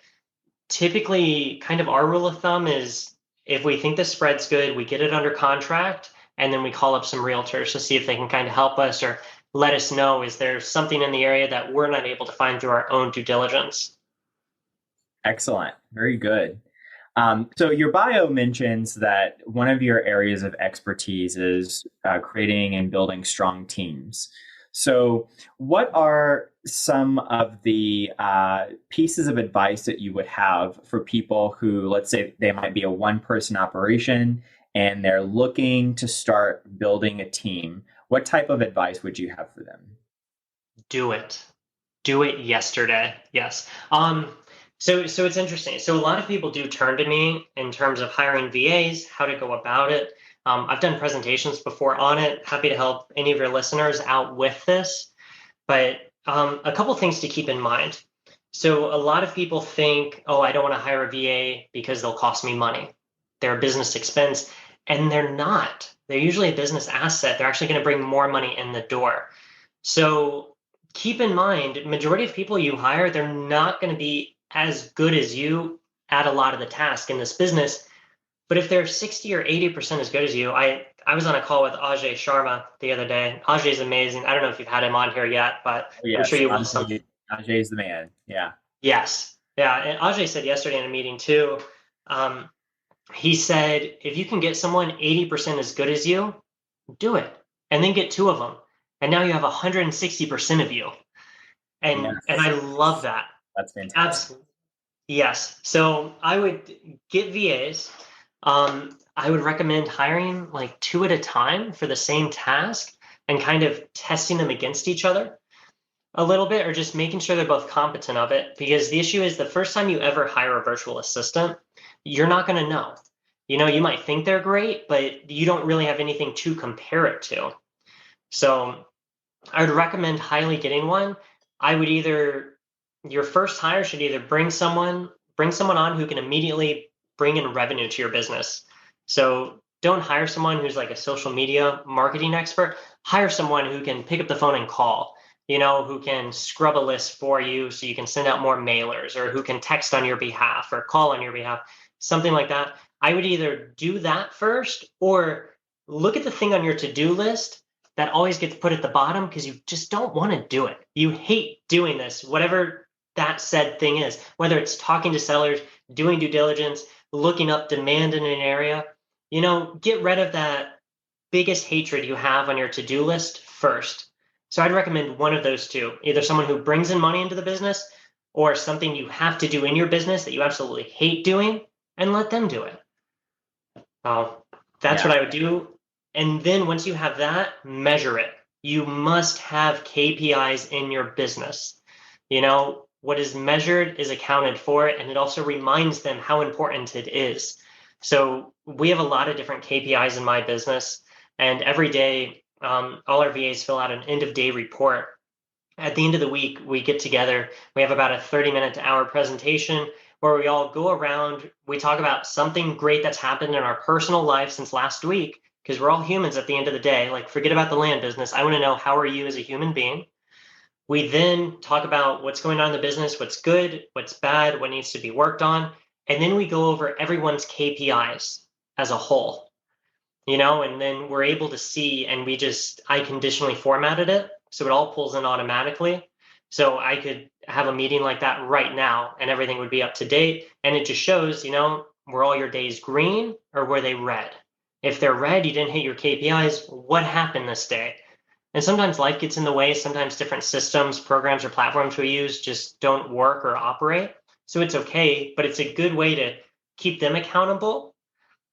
typically, kind of our rule of thumb is if we think the spread's good, we get it under contract, and then we call up some realtors to see if they can kind of help us or let us know, is there something in the area that we're not able to find through our own due diligence? Excellent. Very good. So your bio mentions that one of your areas of expertise is creating and building strong teams. So, what are some of the pieces of advice that you would have for people who, let's say, they might be a one-person operation and they're looking to start building a team? What type of advice would you have for them? Do it. Do it yesterday. Yes. So it's interesting. So a lot of people do turn to me in terms of hiring VAs, how to go about it. I've done presentations before on it. Happy to help any of your listeners out with this. But a couple things to keep in mind. So a lot of people think, oh, I don't want to hire a VA because they'll cost me money. They're a business expense, and they're not. They're usually a business asset. They're actually going to bring more money in the door. So keep in mind, majority of people you hire, they're not going to be as good as you at a lot of the tasks in this business. But if they're 60 or 80% as good as you, I was on a call with Ajay Sharma the other day. Ajay is amazing. I don't know if you've had him on here yet, but Oh, I'm sure yes, you will some. Ajay is the man. Yeah. Yes. Yeah. And Ajay said yesterday in a meeting too, um, he said, if you can get someone 80% as good as you, do it. And then get two of them. And now you have 160% of you. And Yes. I love that. That's fantastic. Absolutely. Yes. So I would get VAs. I would recommend hiring like two at a time for the same task and kind of testing them against each other a little bit, or just making sure they're both competent of it. Because the issue is the first time you ever hire a virtual assistant, you're not going to know. You might think they're great, but you don't really have anything to compare it to. So I would recommend highly getting one. I would either your first hire should either bring someone on who can immediately bring in revenue to your business. So don't hire someone who's like a social media marketing expert. Hire someone who can pick up the phone and call, who can scrub a list for you so you can send out more mailers, or who can text on your behalf or call on your behalf, something like that. I would either do that first or look at the thing on your to-do list that always gets put at the bottom because you just don't want to do it. You hate doing this, whatever that said thing is, whether it's talking to sellers, doing due diligence, looking up demand in an area. Get rid of that biggest hatred you have on your to-do list first. So I'd recommend one of those two, either someone who brings in money into the business or something you have to do in your business that you absolutely hate doing, and let them do it. Oh, that's Yeah. what I would do. And then once you have that, measure it. You must have KPIs in your business. What is measured is accounted for, and it also reminds them how important it is. So we have a lot of different KPIs in my business, and every day, all our VAs fill out an end of day report. At the end of the week, we get together. We have about a 30-minute to hour presentation where we all go around. We talk about something great that's happened in our personal life since last week, because we're all humans at the end of the day. Like, forget about the land business. I want to know, how are you as a human being? We then talk about what's going on in the business, what's good, what's bad, what needs to be worked on. And then we go over everyone's KPIs as a whole, and then we're able to see, and I conditionally formatted it so it all pulls in automatically. So I could have a meeting like that right now and everything would be up to date. And it just shows, were all your days green or were they red? If they're red, you didn't hit your KPIs. What happened this day? And sometimes life gets in the way. Sometimes different systems, programs, or platforms we use just don't work or operate. So it's okay, but it's a good way to keep them accountable,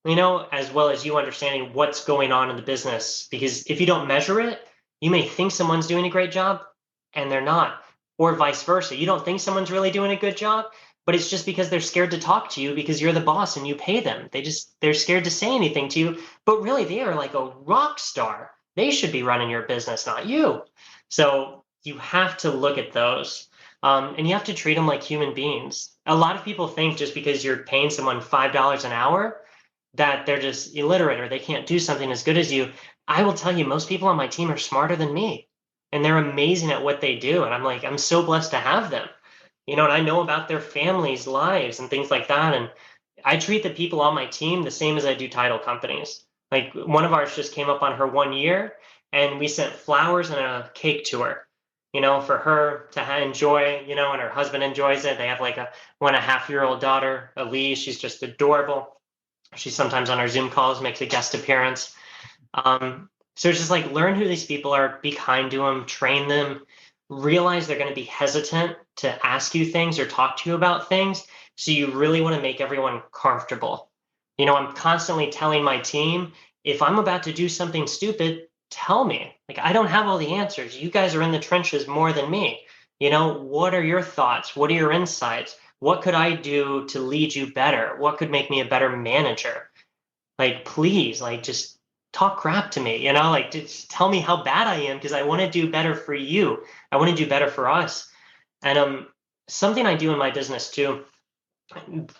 as well as you understanding what's going on in the business. Because if you don't measure it, you may think someone's doing a great job and they're not, or vice versa. You don't think someone's really doing a good job, but it's just because they're scared to talk to you because you're the boss and you pay them. They're scared to say anything to you, but really they are like a rock star. They should be running your business, not you. So you have to look at those. And you have to treat them like human beings. A lot of people think just because you're paying someone $5 an hour that they're just illiterate or they can't do something as good as you. I will tell you, most people on my team are smarter than me and they're amazing at what they do. And I'm so blessed to have them, and I know about their families' lives and things like that. And I treat the people on my team the same as I do title companies. Like, one of ours just came up on her 1 year and we sent flowers and a cake to her, for her to enjoy, and her husband enjoys it. They have like a 1.5-year-old daughter, Elise. She's just adorable. She sometimes on our Zoom calls makes a guest appearance. So it's just like learn who these people are, be kind to them, train them, realize they're going to be hesitant to ask you things or talk to you about things. So you really want to make everyone comfortable. I'm constantly telling my team, if I'm about to do something stupid, tell me. Like, I don't have all the answers. You guys are in the trenches more than me. What are your thoughts? What are your insights? What could I do to lead you better? What could make me a better manager? Like, please, like, just talk crap to me, like, just tell me how bad I am because I want to do better for you. I want to do better for us. And something I do in my business too,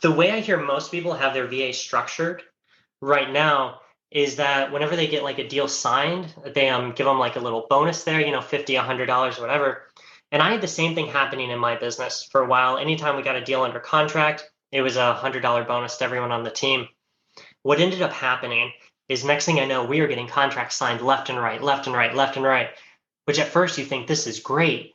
the way I hear most people have their VA structured right now is that whenever they get like a deal signed, they give them like a little bonus there, 50, $100, whatever. And I had the same thing happening in my business for a while. Anytime we got a deal under contract, it was a $100 bonus to everyone on the team. What ended up happening is next thing I know, we are getting contracts signed left and right, left and right, left and right, which at first you think this is great.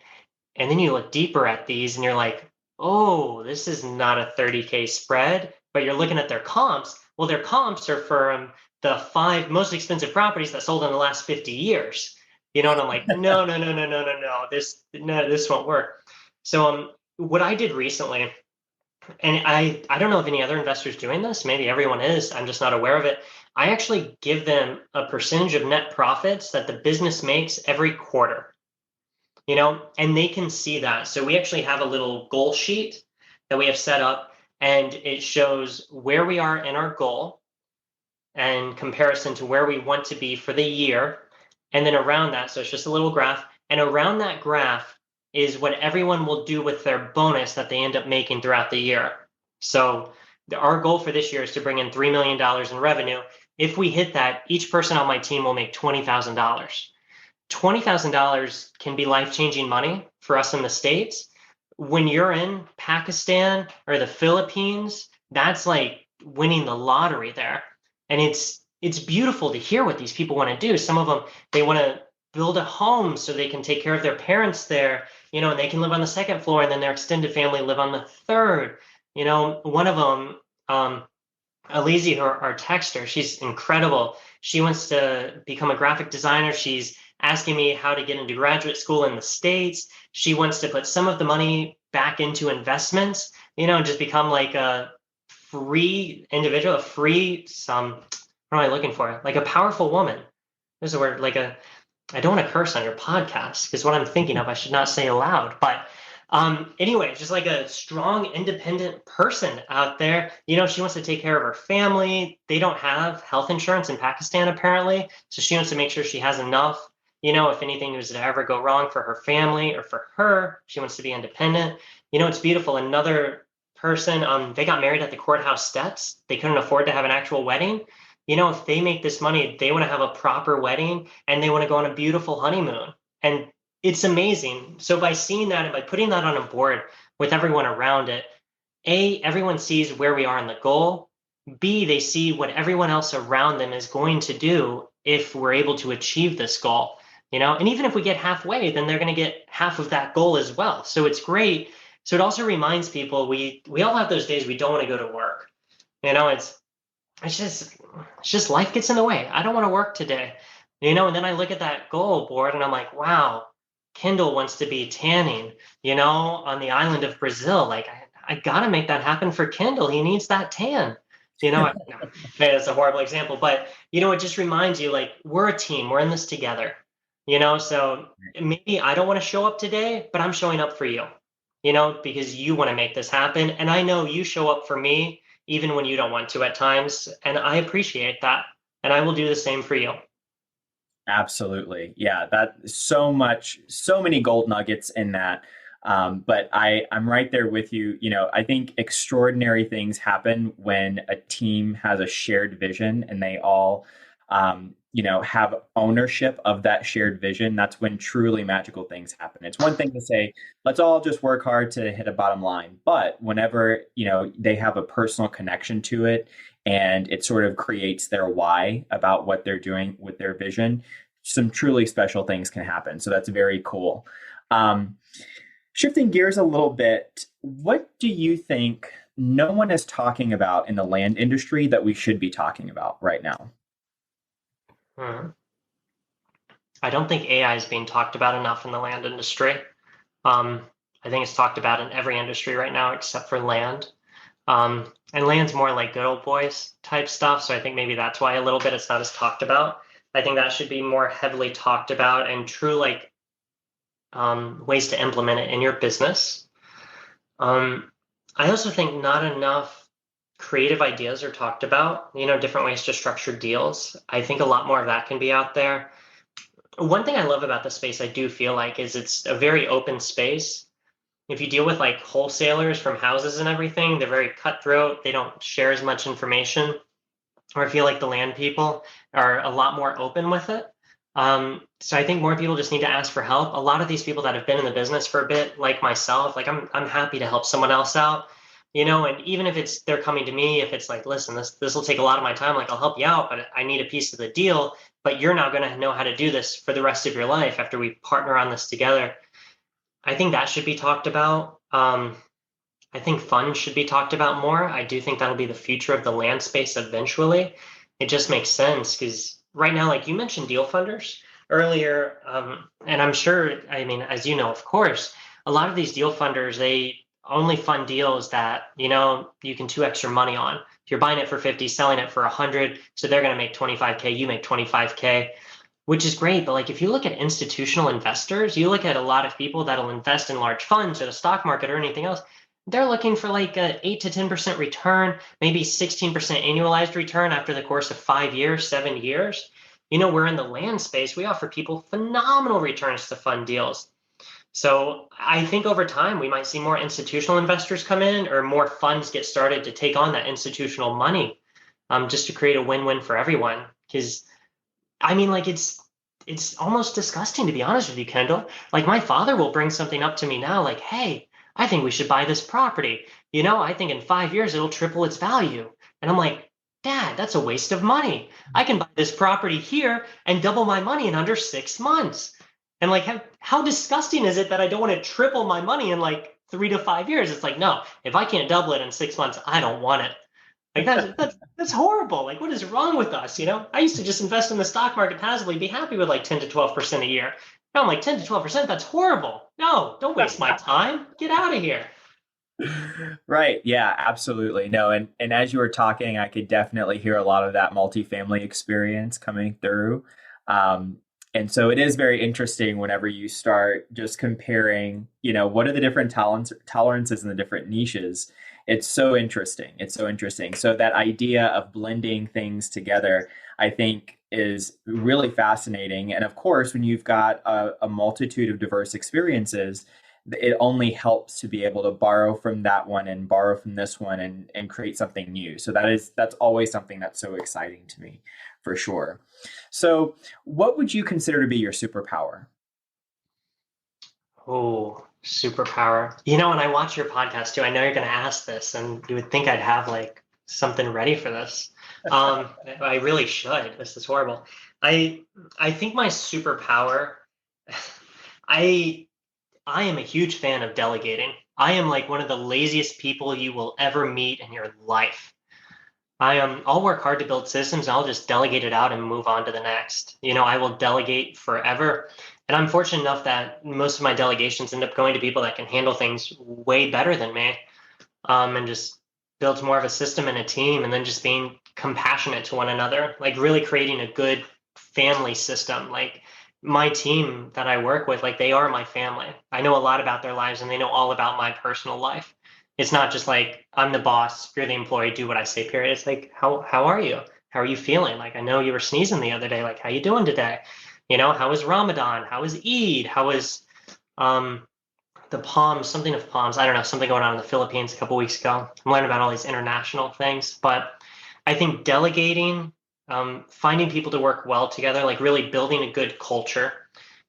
And then you look deeper at these and you're like, oh, this is not a 30K spread, but you're looking at their comps. Well, their comps are for the 5 most expensive properties that sold in the last 50 years. And I'm like, no, no, no, no, no, no, no, this won't work. So what I did recently, and I don't know if any other investors doing this, maybe everyone is, I'm just not aware of it. I actually give them a percentage of net profits that the business makes every quarter, and they can see that. So we actually have a little goal sheet that we have set up, and it shows where we are in our goal and comparison to where we want to be for the year. And then around that, so it's just a little graph, and around that graph is what everyone will do with their bonus that they end up making throughout the year. So our goal for this year is to bring in $3 million in revenue. If we hit that, each person on my team will make $20,000. $20,000 can be life-changing money for us in the States. When you're in Pakistan or the Philippines, that's like winning the lottery there. And it's beautiful to hear what these people want to do. Some of them, they want to build a home so they can take care of their parents there, and they can live on the second floor and then their extended family live on the third. One of them, Alizi, our texter, she's incredible. She wants to become a graphic designer. She's asking me how to get into graduate school in the States. She wants to put some of the money back into investments, just become like a free individual, what am I looking for? Like a powerful woman. There's a word, I don't want to curse on your podcast because what I'm thinking of, I should not say aloud. But anyway, just like a strong, independent person out there. She wants to take care of her family. They don't have health insurance in Pakistan, apparently. So she wants to make sure she has enough. If anything was to ever go wrong for her family or for her, she wants to be independent. It's beautiful. Another person, they got married at the courthouse steps. They couldn't afford to have an actual wedding. If they make this money, they want to have a proper wedding and they want to go on a beautiful honeymoon. And it's amazing. So by seeing that and by putting that on a board with everyone around it, A, everyone sees where we are in the goal. B, they see what everyone else around them is going to do if we're able to achieve this goal. And even if we get halfway, then they're going to get half of that goal as well. So it's great. So it also reminds people we all have those days we don't want to go to work. It's just life gets in the way. I don't want to work today. And then I look at that goal board and I'm like, wow, Kendall wants to be tanning, on the island of Brazil. Like, I got to make that happen for Kendall. He needs that tan. No, that's a horrible example, but it just reminds you, like, we're a team. We're in this together. So maybe I don't want to show up today, but I'm showing up for you, because you want to make this happen. And I know you show up for me even when you don't want to at times. And I appreciate that. And I will do the same for you. Absolutely. Yeah, that so many gold nuggets in that. But I'm right there with you. I think extraordinary things happen when a team has a shared vision and they all, have ownership of that shared vision. That's when truly magical things happen. It's one thing to say, let's all just work hard to hit a bottom line. But whenever, they have a personal connection to it and it sort of creates their why about what they're doing with their vision, some truly special things can happen. So that's very cool. Shifting gears a little bit, what do you think no one is talking about in the land industry that we should be talking about right now? I don't think AI is being talked about enough in the land industry. Um, I think it's talked about in every industry right now except for land. And land's more like good old boys type stuff. So I think maybe that's why a little bit it's not as talked about. I think that should be more heavily talked about and true like ways to implement it in your business. Um, I also think not enough creative ideas are talked about, different ways to structure deals. I think a lot more of that can be out there. One thing I love about the space, I do feel like, is it's a very open space. If you deal with like wholesalers from houses and everything, they're very cutthroat. They don't share as much information. Or I feel like the land people are a lot more open with it. So I think more people just need to ask for help. A lot of these people that have been in the business for a bit, like myself, like I'm happy to help someone else out, and even if it's they're coming to me, if it's like, listen, this will take a lot of my time, like I'll help you out, but I need a piece of the deal, but you're not going to know how to do this for the rest of your life after we partner on this together. I think that should be talked about. I think funds should be talked about more. I do think that'll be the future of the land space eventually. It just makes sense because right now, like you mentioned, deal funders earlier, and I'm sure, I mean, as you know, of course, a lot of these deal funders, they only fund deals that, you can 2x your money on. If you're buying it for 50, selling it for 100, so they're going to make 25K, you make 25K, which is great. But like if you look at institutional investors, you look at a lot of people that'll invest in large funds or the stock market or anything else, they're looking for like a 8 to 10% return, maybe 16% annualized return after the course of 5 years, 7 years. We're in the land space. We offer people phenomenal returns to fund deals. So I think over time we might see more institutional investors come in or more funds get started to take on that institutional money, just to create a win-win for everyone. Because I mean, like it's almost disgusting to be honest with you, Kendall. Like my father will bring something up to me now, like, "Hey, I think we should buy this property. I think in 5 years it'll triple its value." And I'm like, "Dad, that's a waste of money. I can buy this property here and double my money in under 6 months." And like, how disgusting is it that I don't want to triple my money in like 3 to 5 years? It's like, no, if I can't double it in 6 months, I don't want it. Like that's horrible. Like what is wrong with us? I used to just invest in the stock market passively, be happy with like 10 to 12% a year. Now I'm like 10 to 12%, that's horrible. No, don't waste my time. Get out of here. Right. Yeah, absolutely. No, and as you were talking, I could definitely hear a lot of that multifamily experience coming through. Um, and so it is very interesting whenever you start just comparing, what are the different tolerances in the different niches. It's so interesting. It's so interesting. So that idea of blending things together, I think is really fascinating. And of course, when you've got a multitude of diverse experiences, it only helps to be able to borrow from that one and borrow from this one and create something new. So that's always something that's so exciting to me, for sure. So what would you consider to be your superpower? Oh, superpower. When I watch your podcast too, I know you're going to ask this, and you would think I'd have like something ready for this. I really should. This is horrible. I I think my superpower, I I am a huge fan of delegating. I am like one of the laziest people you will ever meet in your life. I'll work hard to build systems and I'll just delegate it out and move on to the next. I will delegate forever. And I'm fortunate enough that most of my delegations end up going to people that can handle things way better than me. And just builds more of a system and a team and then just being compassionate to one another, like really creating a good family system. Like my team that I work with, like they are my family. I know a lot about their lives and they know all about my personal life. It's not just like I'm the boss, you're the employee, do what I say, period. It's like, how are you? How are you feeling? Like I know you were sneezing the other day. Like, how you doing today? How was Ramadan? How was Eid? How was um the Palms, something of Palms. I don't know, something going on in the Philippines a couple weeks ago. I'm learning about all these international things, but I think delegating, finding people to work well together, like really building a good culture.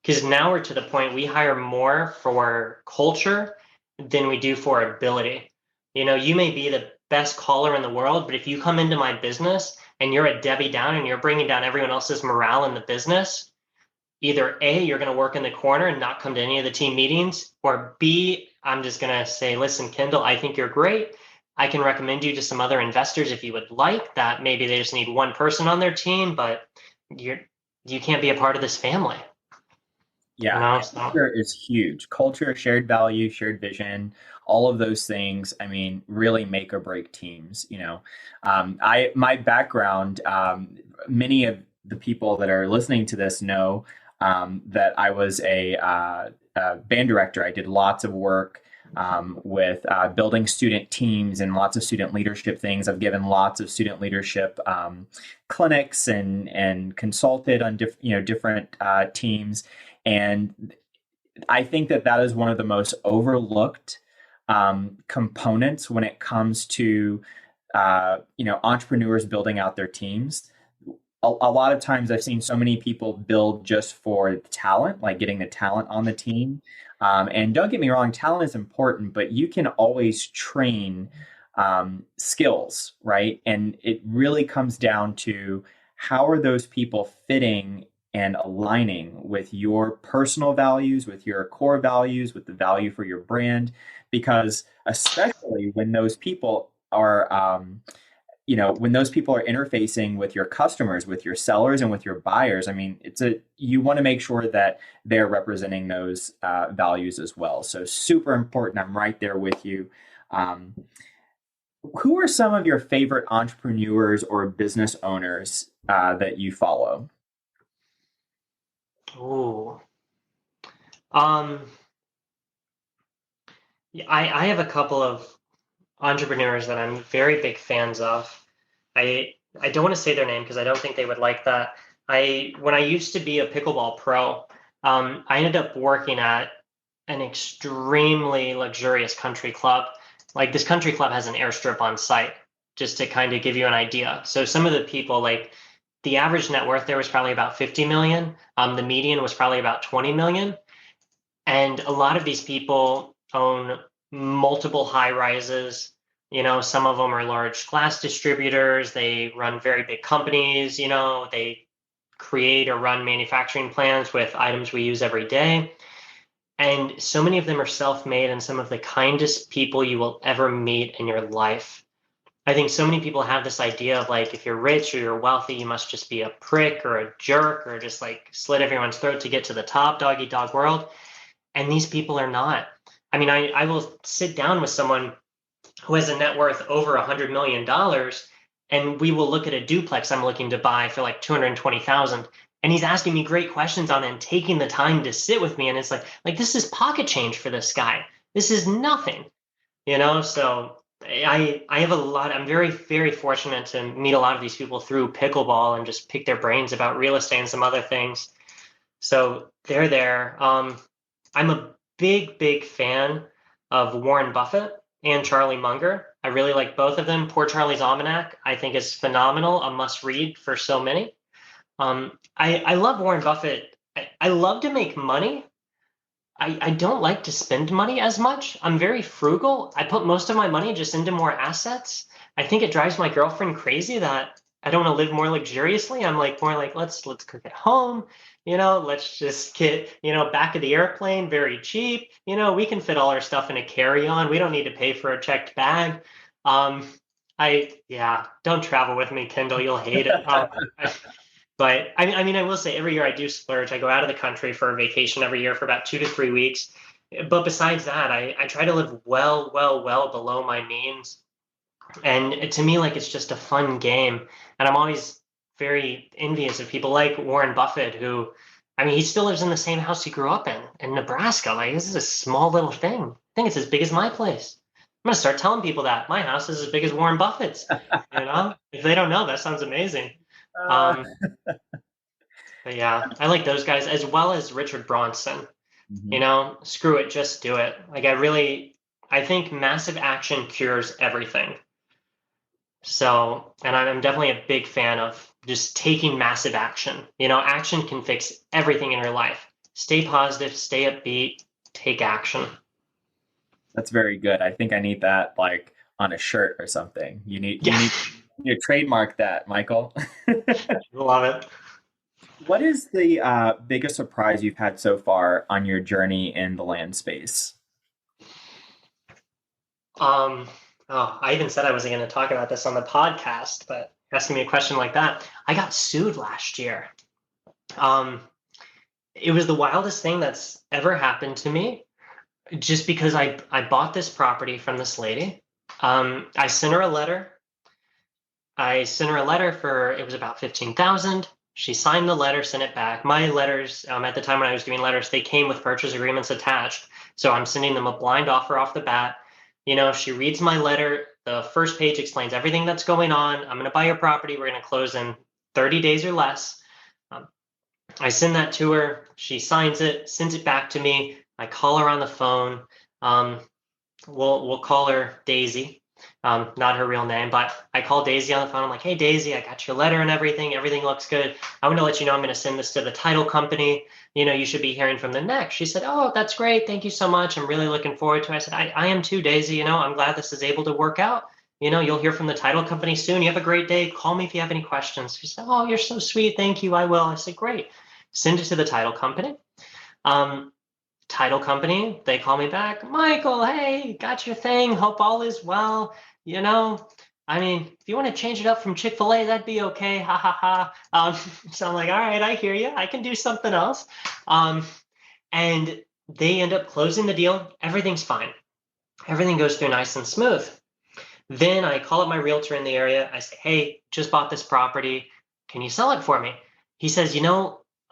Because now we're to the point we hire more for culture than we do for ability. You may be the best caller in the world, but if you come into my business and you're a Debbie Down and you're bringing down everyone else's morale in the business, either A, you're going to work in the corner and not come to any of the team meetings, or B, I'm just going to say, listen, Kendall, I think you're great. I can recommend you to some other investors if you would like that. Maybe they just need one person on their team, but you can't be a part of this family. Yeah, So culture is huge. Culture, shared value, shared vision, all of those things, I mean, really make or break teams, you know. My background, many of the people that are listening to this know that I was a band director. I did lots of work with building student teams and lots of student leadership things. I've given lots of student leadership clinics and consulted on different teams. And I think that that is one of the most overlooked components when it comes to entrepreneurs building out their teams. A lot of times I've seen so many people build just for talent, like getting the talent on the team. And don't get me wrong, talent is important, but you can always train skills, right? And it really comes down to how are those people fitting and aligning with your personal values, with your core values, with the value for your brand. Because especially when those people are, when those people are interfacing with your customers, with your sellers, and with your buyers, I mean, you want to make sure that they're representing those values as well. So super important. I'm right there with you. Who are some of your favorite entrepreneurs or business owners that you follow? ooh. Um, yeah, I have a couple of entrepreneurs that I'm very big fans of. I don't want to say their name because I don't think they would like that. When I used to be a pickleball pro, I ended up working at an extremely luxurious country club. Like this country club has an airstrip on site, just to kind of give you an idea. So some of the people, like the average net worth there was probably about 50 million. The median was probably about 20 million. And a lot of these people own multiple high rises. Some of them are large glass distributors. They run very big companies. They create or run manufacturing plants with items we use every day. And so many of them are self-made and some of the kindest people you will ever meet in your life. I think so many people have this idea of like, if you're rich or you're wealthy, you must just be a prick or a jerk or just like slit everyone's throat to get to the top, dog eat dog world. And these people are not. I mean, I will sit down with someone who has a net worth over $100 million, and we will look at a duplex I'm looking to buy for like 220,000. And he's asking me great questions on it and taking the time to sit with me. And it's like this is pocket change for this guy. This is nothing. So I have a lot. I'm very, very fortunate to meet a lot of these people through pickleball and just pick their brains about real estate and some other things. So they're there. I'm a big, big fan of Warren Buffett and Charlie Munger. I really like both of them. Poor Charlie's Almanac, I think, is phenomenal, a must read for so many. I love Warren Buffett. I love to make money. I don't like to spend money as much. I'm very frugal. I put most of my money just into more assets. I think it drives my girlfriend crazy that I don't want to live more luxuriously. I'm like more like let's cook at home. Let's just get, back of the airplane, very cheap. We can fit all our stuff in a carry-on. We don't need to pay for a checked bag. Um, yeah, don't travel with me, Kendall. You'll hate it. But I mean, I will say every year I do splurge. I go out of the country for a vacation every year for about 2 to 3 weeks. But besides that, I try to live well, well, well below my means. And to me, like it's just a fun game. And I'm always very envious of people like Warren Buffett, who, I mean, he still lives in the same house he grew up in Nebraska. Like this is a small little thing. I think it's as big as my place. I'm gonna start telling people that my house is as big as Warren Buffett's. If they don't know, that sounds amazing. Uh, Um, but yeah, I like those guys as well as Richard Bronson. mhm. Screw it, just do it. Like I think massive action cures everything. So, and I'm definitely a big fan of just taking massive action. Action can fix everything in your life. Stay positive, stay upbeat, take action. That's very good. I think I need that like on a shirt or something. You Yeah, need you trademark that, Michael. love it. What is the biggest surprise you've had so far on your journey in the land space? Um, oh, I even said I wasn't going to talk about this on the podcast, but asking me a question like that, I got sued last year. Um, It was the wildest thing that's ever happened to me, just because I bought this property from this lady. I sent her a letter. I sent her a letter for, it was about 15,000. She signed the letter, sent it back. My letters, at the time when I was doing letters, they came with purchase agreements attached. So I'm sending them a blind offer off the bat. She reads my letter. The first page explains everything that's going on. I'm going to buy your property. We're going to close in 30 days or less. Um, I send that to her. She signs it, sends it back to me. I call her on the phone. Um, we'll call her Daisy, not her real name, but I call Daisy on the phone. I'm like, hey, Daisy, I got your letter and everything. Everything looks good. I want to let you know I'm going to send this to the title company. You should be hearing from them next. She said, oh, that's great. Thank you so much. I'm really looking forward to it. I said, I am too, Daisy. I'm glad this is able to work out. You'll hear from the title company soon. You have a great day. Call me if you have any questions. She said, oh, you're so sweet. Thank you. I will. I said, great. Send it to the title company. Title company, they call me back. Michael, hey, got your thing. Hope all is well. If you want to change it up from Chick-fil-A, that'd be okay. Ha ha ha. So I'm like, all right, I hear you. I can do something else. And they end up closing the deal. Everything's fine. Everything goes through nice and smooth. Then I call up my realtor in the area. I say, hey, just bought this property. Can you sell it for me? He says,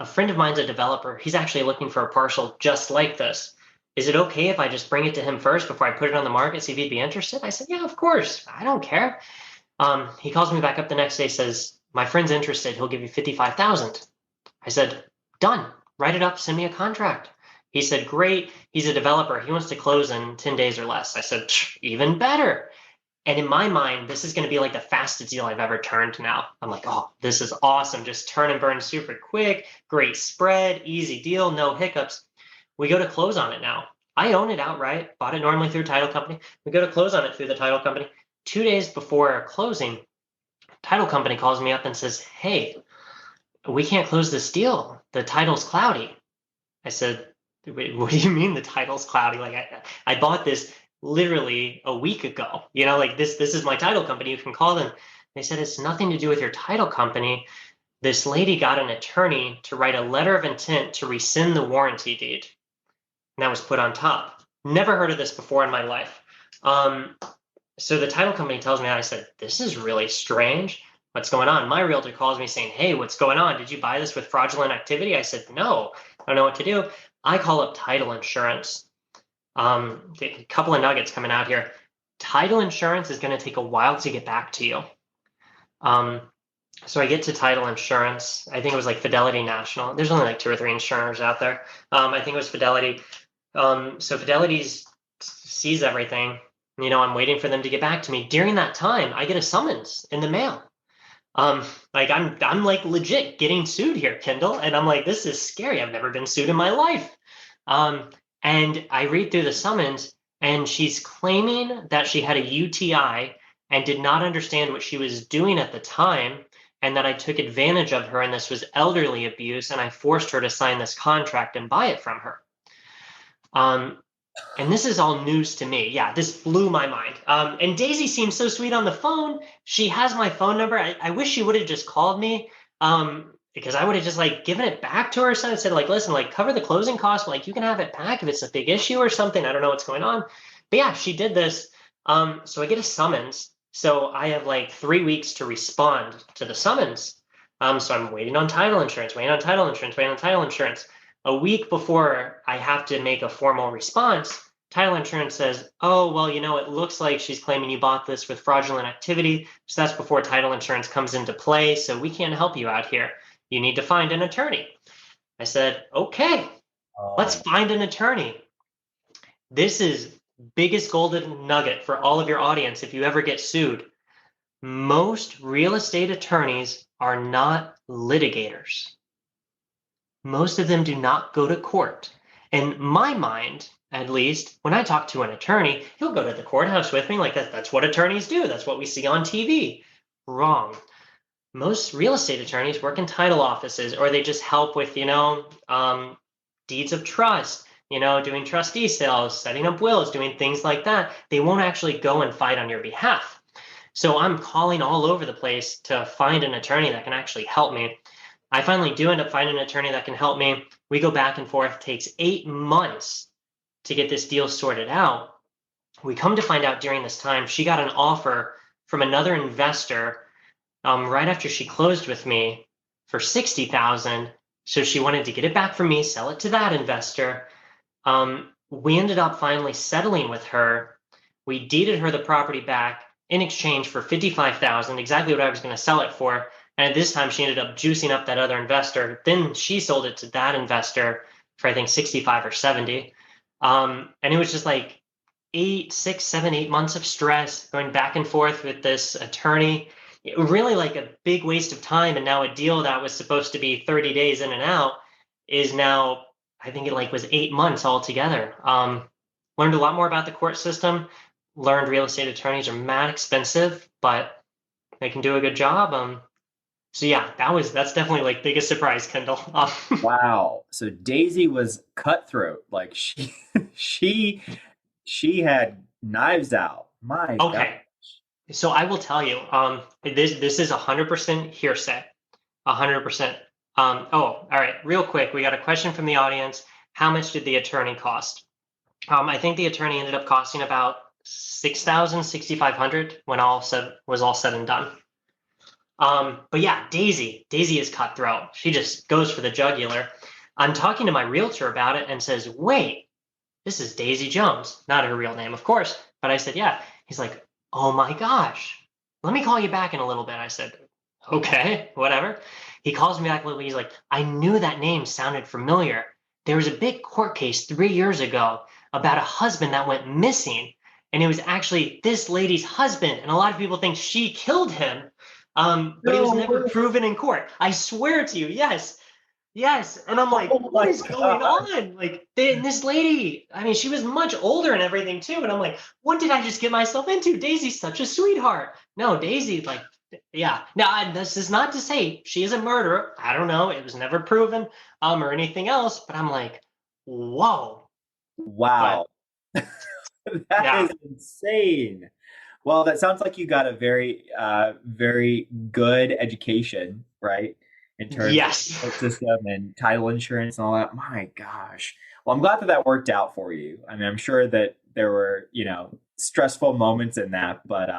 a friend of mine's a developer. He's actually looking for a parcel just like this. Is it okay if I just bring it to him first before I put it on the market, see if he'd be interested? I said, yeah, of course. I don't care. He calls me back up the next day, says, my friend's interested. He'll give you 55,000. I said, done. Write it up. Send me a contract. He said, great. He's a developer. He wants to close in 10 days or less. I said, even better. And in my mind, this is going to be like the fastest deal I've ever turned now. I'm like, oh, this is awesome. Just turn and burn super quick. Great spread, easy deal, no hiccups. We go to close on it now. I own it outright, bought it normally through title company. We go to close on it through the title company. 2 days before closing, title company calls me up and says, hey, we can't close this deal. The title's cloudy. I said, wait, what do you mean the title's cloudy? Like I bought this literally a week ago. This is my title company. You can call them. They said it's nothing to do with your title company. This lady got an attorney to write a letter of intent to rescind the warranty deed. And that was put on top. Never heard of this before in my life. So the title company tells me, I said, this is really strange. What's going on? My realtor calls me saying, hey, what's going on? Did you buy this with fraudulent activity? I said, no, I don't know what to do. I call up title insurance. A couple of nuggets coming out here. Title insurance is going to take a while to get back to you. So I get to title insurance. I think it was like Fidelity National. There's only like 2 or 3 insurers out there. I think it was Fidelity. So Fidelity sees everything. I'm waiting for them to get back to me. During that time, I get a summons in the mail. I'm like legit getting sued here, Kendall. And I'm like, this is scary. I've never been sued in my life. And I read through the summons, and she's claiming that she had a UTI and did not understand what she was doing at the time, and that I took advantage of her, and this was elderly abuse, and I forced her to sign this contract and buy it from her. And this is all news to me. Yeah, this blew my mind. And Daisy seems so sweet on the phone. She has my phone number. I wish she would have just called me. Because I would have just given it back to her and said, listen, cover the closing costs, but you can have it back if it's a big issue or something. I don't know what's going on. But yeah, she did this. So I get a summons. So I have 3 weeks to respond to the summons. So I'm waiting on title insurance, waiting on title insurance. A week before I have to make a formal response, title insurance says, oh, well, it looks like she's claiming you bought this with fraudulent activity. So that's before title insurance comes into play. So we can't help you out here. You need to find an attorney. I said, okay, let's find an attorney. This is biggest golden nugget for all of your audience if you ever get sued. Most real estate attorneys are not litigators. Most of them do not go to court. In my mind, at least, when I talk to an attorney, he'll go to the courthouse with me. That's what attorneys do. That's what we see on TV. Wrong. Most real estate attorneys work in title offices, or they just help with, deeds of trust, doing trustee sales, setting up wills, doing things like that. They won't actually go and fight on your behalf. So I'm calling all over the place to find an attorney that can actually help me. I finally do end up finding an attorney that can help me. We go back and forth. Takes 8 months to get this deal sorted out. We come to find out during this time, she got an offer from another investor right after she closed with me for 60,000. So she wanted to get it back from me, sell it to that investor. We ended up finally settling with her. We deeded her the property back in exchange for 55,000, exactly what I was going to sell it for. And at this time, she ended up juicing up that other investor. Then she sold it to that investor for I think 65 or 70. And it was just like 8 months of stress going back and forth with this attorney. Really like a big waste of time. And now a deal that was supposed to be 30 days in and out is now, I think it like was 8 months altogether. Learned a lot more about the court system. Learned real estate attorneys are mad expensive, but they can do a good job. So yeah, that's definitely like biggest surprise, Kendall. Wow. So Daisy was cutthroat. Like she she had knives out. My God. Okay, so I will tell you, this is 100% hearsay, 100%. Oh, all right, real quick, we got a question from the audience. How much did the attorney cost? I think the attorney ended up costing about 6,000, 6,500 when was all said and done. But yeah, Daisy is cutthroat. She just goes for the jugular. I'm talking to my realtor about it and says, wait, this is Daisy Jones. Not her real name, of course. But I said, yeah. He's like, oh my gosh, let me call you back in a little bit. I said, okay, whatever. He calls me back a little bit. He's like, I knew that name sounded familiar. There was a big court case 3 years ago about a husband that went missing. And it was actually this lady's husband. And a lot of people think she killed him. But it was never proven in court. I swear to you, yes. Yes. And I'm like, Oh what my is going God. on? Like, this lady, I mean, she was much older and everything too. And I'm like, what did I just get myself into? Daisy's such a sweetheart. No, Daisy, like, yeah. Now, this is not to say she is a murderer. I don't know. It was never proven, or anything else. But I'm like, whoa. But Wow. That yeah, is insane. Well, that sounds like you got a very good education, right? In terms of yes. the system and title insurance and all that. My gosh. Well, I'm glad that that worked out for you. I mean, I'm sure that there were, stressful moments in that, but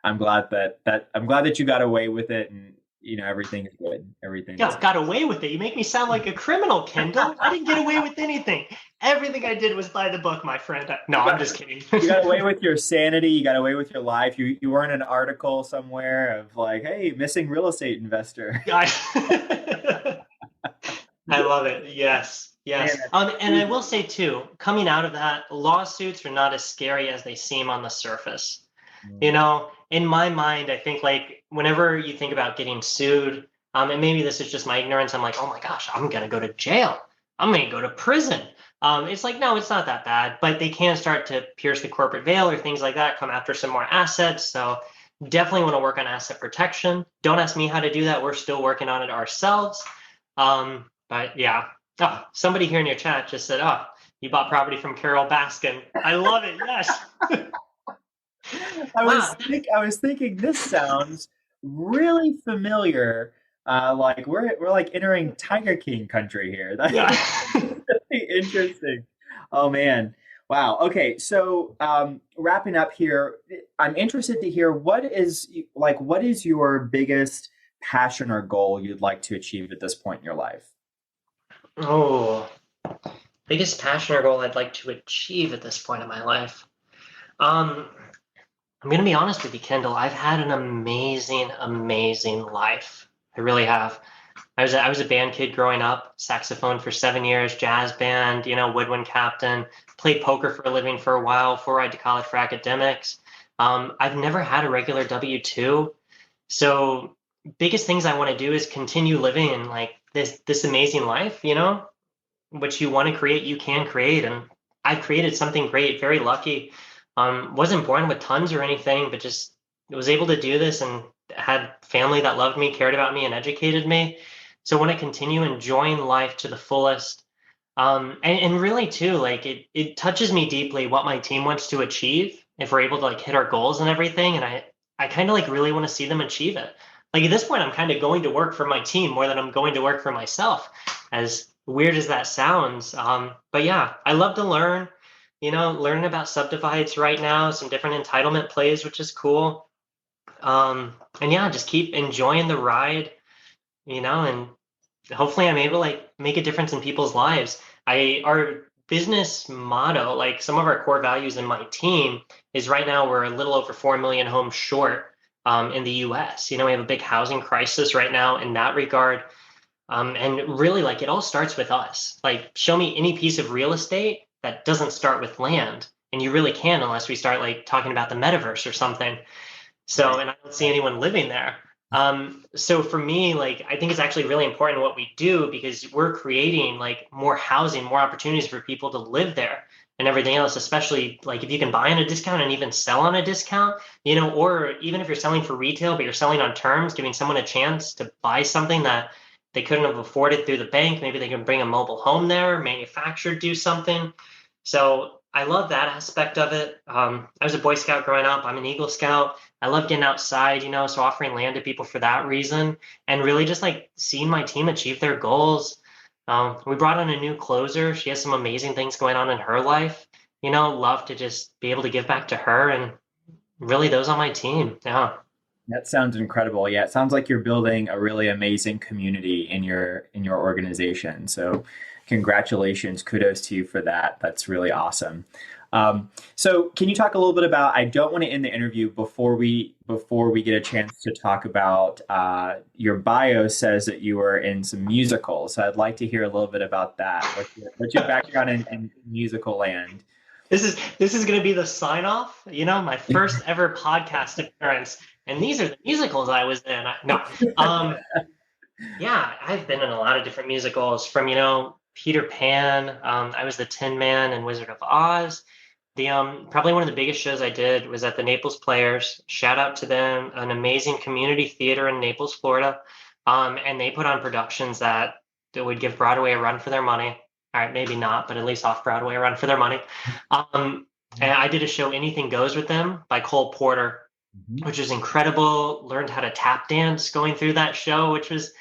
I'm glad that you got away with it, and everything is good. Everything is Yeah, got away with it. You make me sound like a criminal, Kendall. I didn't get away with anything. Everything I did was by the book, my friend. No, you I'm got just kidding. you got away with your sanity. You got away with your life. You weren't an article somewhere of like, hey, missing real estate investor. I I love it. Yes. Man, Yes. that's And I crazy. will say too, coming out of that, lawsuits are not as scary as they seem on the surface. Mm. In my mind, I think like whenever you think about getting sued, and maybe this is just my ignorance, I'm like, oh my gosh, I'm gonna go to jail. I'm gonna go to prison. It's like, no, it's not that bad, but they can start to pierce the corporate veil or things like that, come after some more assets. So definitely want to work on asset protection. Don't ask me how to do that. We're still working on it ourselves. But yeah. Oh, somebody here in your chat just said, oh, you bought property from Carol Baskin. I love it. Yes. Wow. I was thinking this sounds really familiar. Like we're like entering Tiger King country here. That's Yeah. really interesting. Oh man. Wow. Okay. So wrapping up here, I'm interested to hear what is your biggest passion or goal you'd like to achieve at this point in your life? Oh, biggest passion or goal I'd like to achieve at this point in my life. Um, I'm gonna be honest with you, Kendall. I've had an amazing, amazing life. I really have. I was a band kid growing up, saxophone for 7 years, jazz band, woodwind captain, played poker for a living for a while before I went to college for academics. I've never had a regular W-2. So biggest things I want to do is continue living in like this amazing life, what you want to create, you can create. And I've created something great, very lucky. Wasn't born with tons or anything, but just was able to do this and had family that loved me, cared about me, and educated me. So I want to continue enjoying life to the fullest. And really too, like it touches me deeply what my team wants to achieve if we're able to like hit our goals and everything. And I kind of like really want to see them achieve it. like at this point, I'm kind of going to work for my team more than I'm going to work for myself, as weird as that sounds. But yeah, I love to learn, learning about subdivides right now, some different entitlement plays, which is cool. And yeah, just keep enjoying the ride, and hopefully I'm able to like make a difference in people's lives. Our business motto, like some of our core values in my team, is right now we're a little over 4 million homes short in the US. We have a big housing crisis right now in that regard. And really, like, it all starts with us. Like, show me any piece of real estate that doesn't start with land. And you really can, unless we start like talking about the metaverse or something. So, and I don't see anyone living there. So for me, like, I think it's actually really important what we do, because we're creating like more housing, more opportunities for people to live there and everything else, especially like if you can buy on a discount and even sell on a discount, or even if you're selling for retail, but you're selling on terms, giving someone a chance to buy something that they couldn't have afforded through the bank. Maybe they can bring a mobile home there, manufacture, do something. So I love that aspect of it. I was a Boy Scout growing up. I'm an Eagle Scout. I love getting outside, so offering land to people for that reason, and really just like seeing my team achieve their goals. We brought on a new closer. She has some amazing things going on in her life. Love to just be able to give back to her, and really those on my team. Yeah. That sounds incredible. Yeah, it sounds like you're building a really amazing community in your organization. So, congratulations, kudos to you for that. That's really awesome. So, can you talk a little bit about? I don't want to end the interview before we get a chance to talk about your bio says that you were in some musicals. So, I'd like to hear a little bit about that. What's your background in musical land? This is going to be the sign off. My first ever podcast appearance, and these are the musicals I was in. No, yeah, I've been in a lot of different musicals. From Peter Pan. I was the Tin Man in Wizard of Oz. The probably one of the biggest shows I did was at the Naples Players. Shout out to them, an amazing community theater in Naples, Florida. And they put on productions that would give Broadway a run for their money. All right, maybe not, but at least off Broadway a run for their money. And I did a show, Anything Goes, with them by Cole Porter, Mhm. which was incredible. Learned how to tap dance going through that show, which was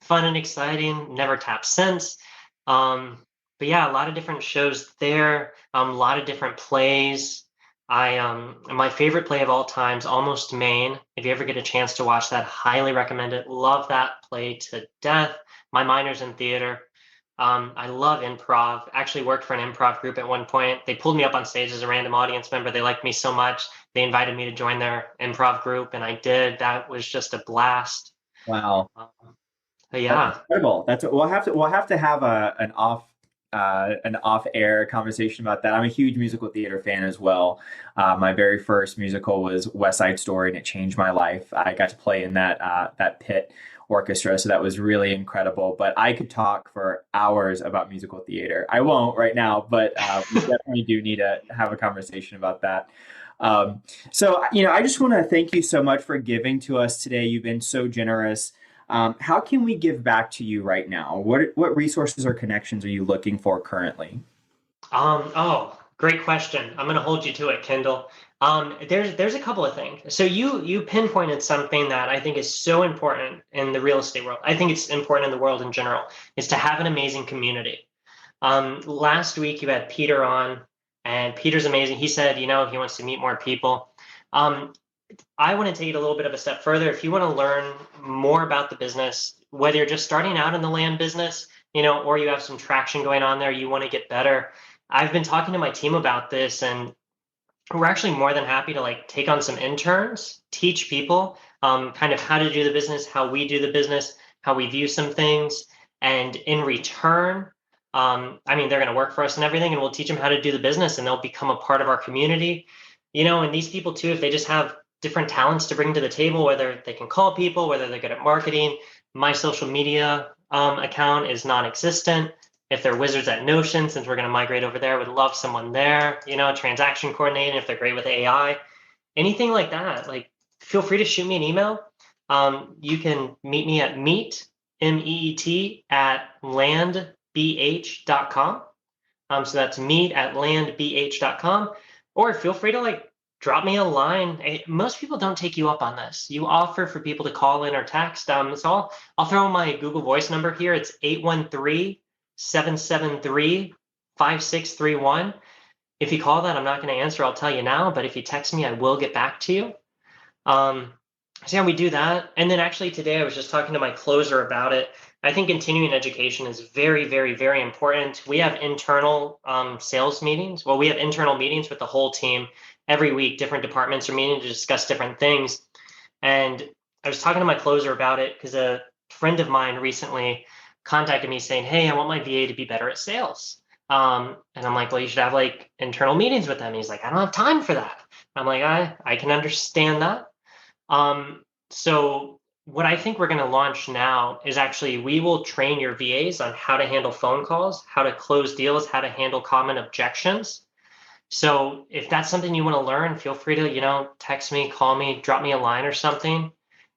fun and exciting. Never tapped since. But yeah, a lot of different shows there. A lot of different plays. My favorite play of all times, Almost Maine. If you ever get a chance to watch that, highly recommend it. Love that play to death. My minor's in theater. I love improv. Actually worked for an improv group at one point. They pulled me up on stage as a random audience member. They liked me so much. They invited me to join their improv group, and I did. That was just a blast. Wow. Um, but That's yeah. incredible. We'll have to have an off air conversation about that. I'm a huge musical theater fan as well. My very first musical was West Side Story, and it changed my life. I got to play in that pit orchestra, so that was really incredible. But I could talk for hours about musical theater. I won't right now, but we definitely do need to have a conversation about that. So, I just want to thank you so much for giving to us today. You've been so generous. How can we give back to you right now? What resources or connections are you looking for currently? Oh, great question. I'm going to hold you to it, Kendall. There's a couple of things. So you pinpointed something that I think is so important in the real estate world. I think it's important in the world in general, is to have an amazing community. Last week you had Peter on, and Peter's amazing. He said, he wants to meet more people. Um, I want to take it a little bit of a step further. If you want to learn more about the business, whether you're just starting out in the land business, or you have some traction going on there, you want to get better. I've been talking to my team about this, and we're actually more than happy to like take on some interns, teach people kind of how to do the business, how we do the business, how we view some things. And in return, they're going to work for us and everything, and we'll teach them how to do the business, and they'll become a part of our community. And these people too, if they just have different talents to bring to the table, whether they can call people, whether they're good at marketing. My social media account is non-existent. If they're wizards at Notion, since we're going to migrate over there, would love someone there, transaction coordinating, if they're great with AI, anything like that. Like, feel free to shoot me an email. You can meet me at meet, at landbh.com. So that's meet at landbh.com. Or feel free to like drop me a line. Most people don't take you up on this. You offer for people to call in or text. So I'll throw my Google Voice number here. It's 813-773-5631. If you call that, I'm not going to answer. I'll tell you now. But if you text me, I will get back to you. So yeah, we do that. And then actually today I was just talking to my closer about it. I think continuing education is very, very, very important. We have internal sales meetings. Well, we have internal meetings with the whole team every week. Different departments are meeting to discuss different things. And I was talking to my closer about it because a friend of mine recently contacted me saying, "Hey, I want my VA to be better at sales." And I'm like, "Well, you should have like internal meetings with them." And he's like, "I don't have time for that." I'm like, I can understand that. So what I think we're going to launch now is actually we will train your VAs on how to handle phone calls, how to close deals, how to handle common objections. So if that's something you want to learn, feel free to, text me, call me, drop me a line or something.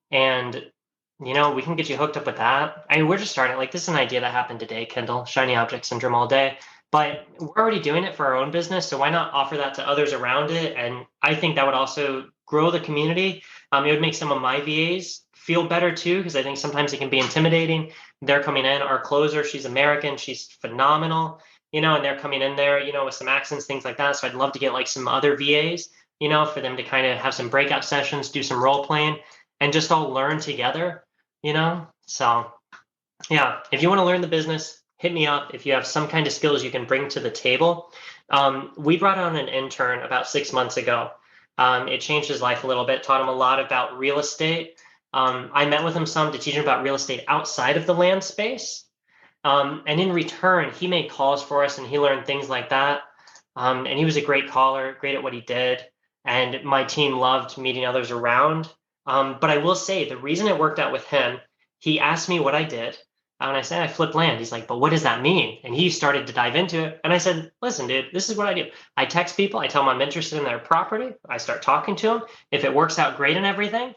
And, we can get you hooked up with that. I mean, we're just starting. Like, this is an idea that happened today, Kendall, shiny object syndrome all day. But we're already doing it for our own business. So why not offer that to others around it? And I think that would also grow the community. It would make some of my VAs feel better too, because I think sometimes it can be intimidating. They're coming in. Our closer, she's American. She's phenomenal, and they're coming in there, with some accents, things like that. So I'd love to get like some other VAs, for them to kind of have some breakout sessions, do some role playing, and just all learn together. So yeah, if you want to learn the business, hit me up. If you have some kind of skills you can bring to the table. We brought on an intern about 6 months ago. It changed his life a little bit, taught him a lot about real estate. I met with him some to teach him about real estate outside of the land space. And in return, he made calls for us and he learned things like that. And he was a great caller, great at what he did. And my team loved meeting others around. But I will say the reason it worked out with him, he asked me what I did. And I said, I flip land. He's like, but what does that mean? And he started to dive into it. And I said, listen, dude, this is what I do. I text people. I tell them I'm interested in their property. I start talking to them. If it works out great and everything,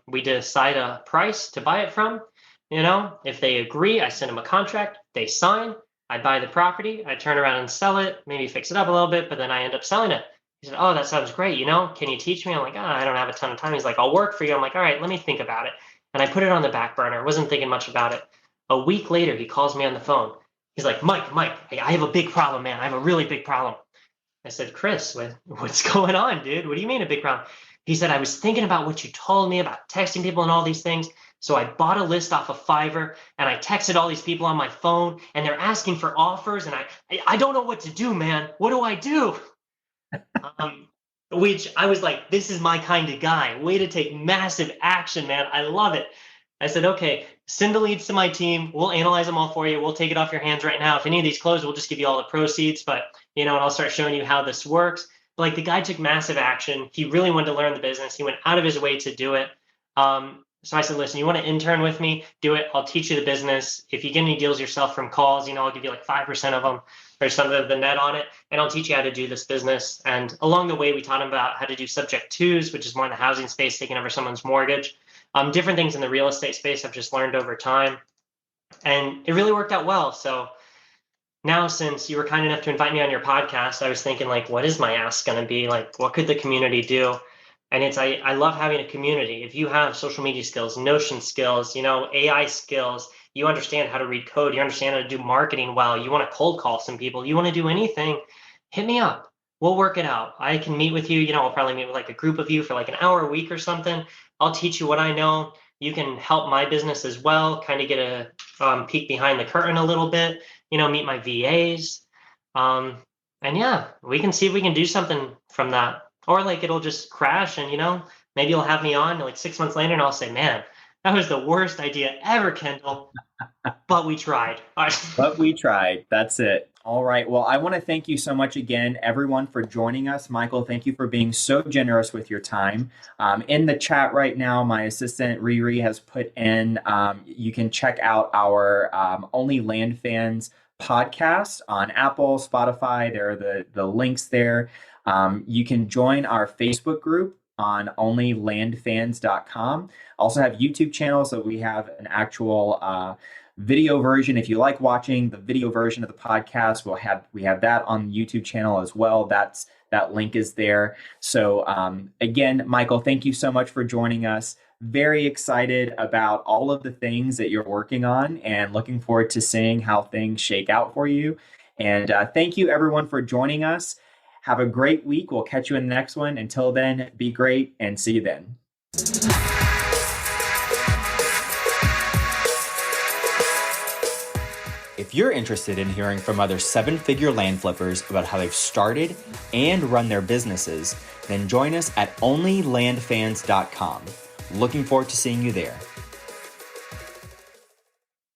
we decide a price to buy it from. If they agree, I send them a contract. They sign. I buy the property. I turn around and sell it, maybe fix it up a little bit, but then I end up selling it. He said, oh, that sounds great. Can you teach me? I'm like, I don't have a ton of time. He's like, I'll work for you. I'm like, all right, let me think about it. And I put it on the back burner. Wasn't thinking much about it. A week later, he calls me on the phone. He's like, Mike, hey, I have a big problem, man. I have a really big problem. I said, Chris, what's going on, dude? What do you mean a big problem? He said, I was thinking about what you told me about texting people and all these things. So I bought a list off of Fiverr and I texted all these people on my phone and they're asking for offers. And I don't know what to do, man. What do I do? Which I was like, this is my kind of guy. Way to take massive action, man. I love it. I said, okay, send the leads to my team. We'll analyze them all for you. We'll take it off your hands right now. If any of these close, we'll just give you all the proceeds. But, and I'll start showing you how this works. But like the guy took massive action. He really wanted to learn the business. He went out of his way to do it. So I said, listen, you want to intern with me? Do it. I'll teach you the business. If you get any deals yourself from calls, I'll give you like 5% of them or some of the net on it. And I'll teach you how to do this business. And along the way, we taught him about how to do subject twos, which is more in the housing space, taking over someone's mortgage. Different things in the real estate space I've just learned over time. And it really worked out well. So now, since you were kind enough to invite me on your podcast, I was thinking, like, what is my ask going to be? Like, what could the community do? And I love having a community. If you have social media skills, Notion skills, AI skills, you understand how to read code, you understand how to do marketing well, you want to cold call some people, you want to do anything, hit me up. We'll work it out. I can meet with you. I'll probably meet with like a group of you for like an hour a week or something. I'll teach you what I know. You can help my business as well, kind of get a peek behind the curtain a little bit, meet my VAs. And yeah, we can see if we can do something from that. Or like it'll just crash and, maybe you'll have me on like 6 months later and I'll say, man, that was the worst idea ever, Kendall. But we tried. But we tried. That's it. All right. Well, I want to thank you so much again, everyone, for joining us. Michael, thank you for being so generous with your time. In the chat right now, my assistant Riri has put in, you can check out our OnlyLandFans podcast on Apple, Spotify. There are the links there. You can join our Facebook group on onlylandfans.com. Also have YouTube channels, so we have an actual video version. If you like watching the video version of the podcast, we have that on the YouTube channel as well. That link is there. So again, Michael, thank you so much for joining us. Very excited about all of the things that you're working on and looking forward to seeing how things shake out for you. And thank you everyone for joining us. Have a great week. We'll catch you in the next one. Until then, be great and see you then. If you're interested in hearing from other seven-figure land flippers about how they've started and run their businesses, then join us at OnlyLandFans.com. Looking forward to seeing you there.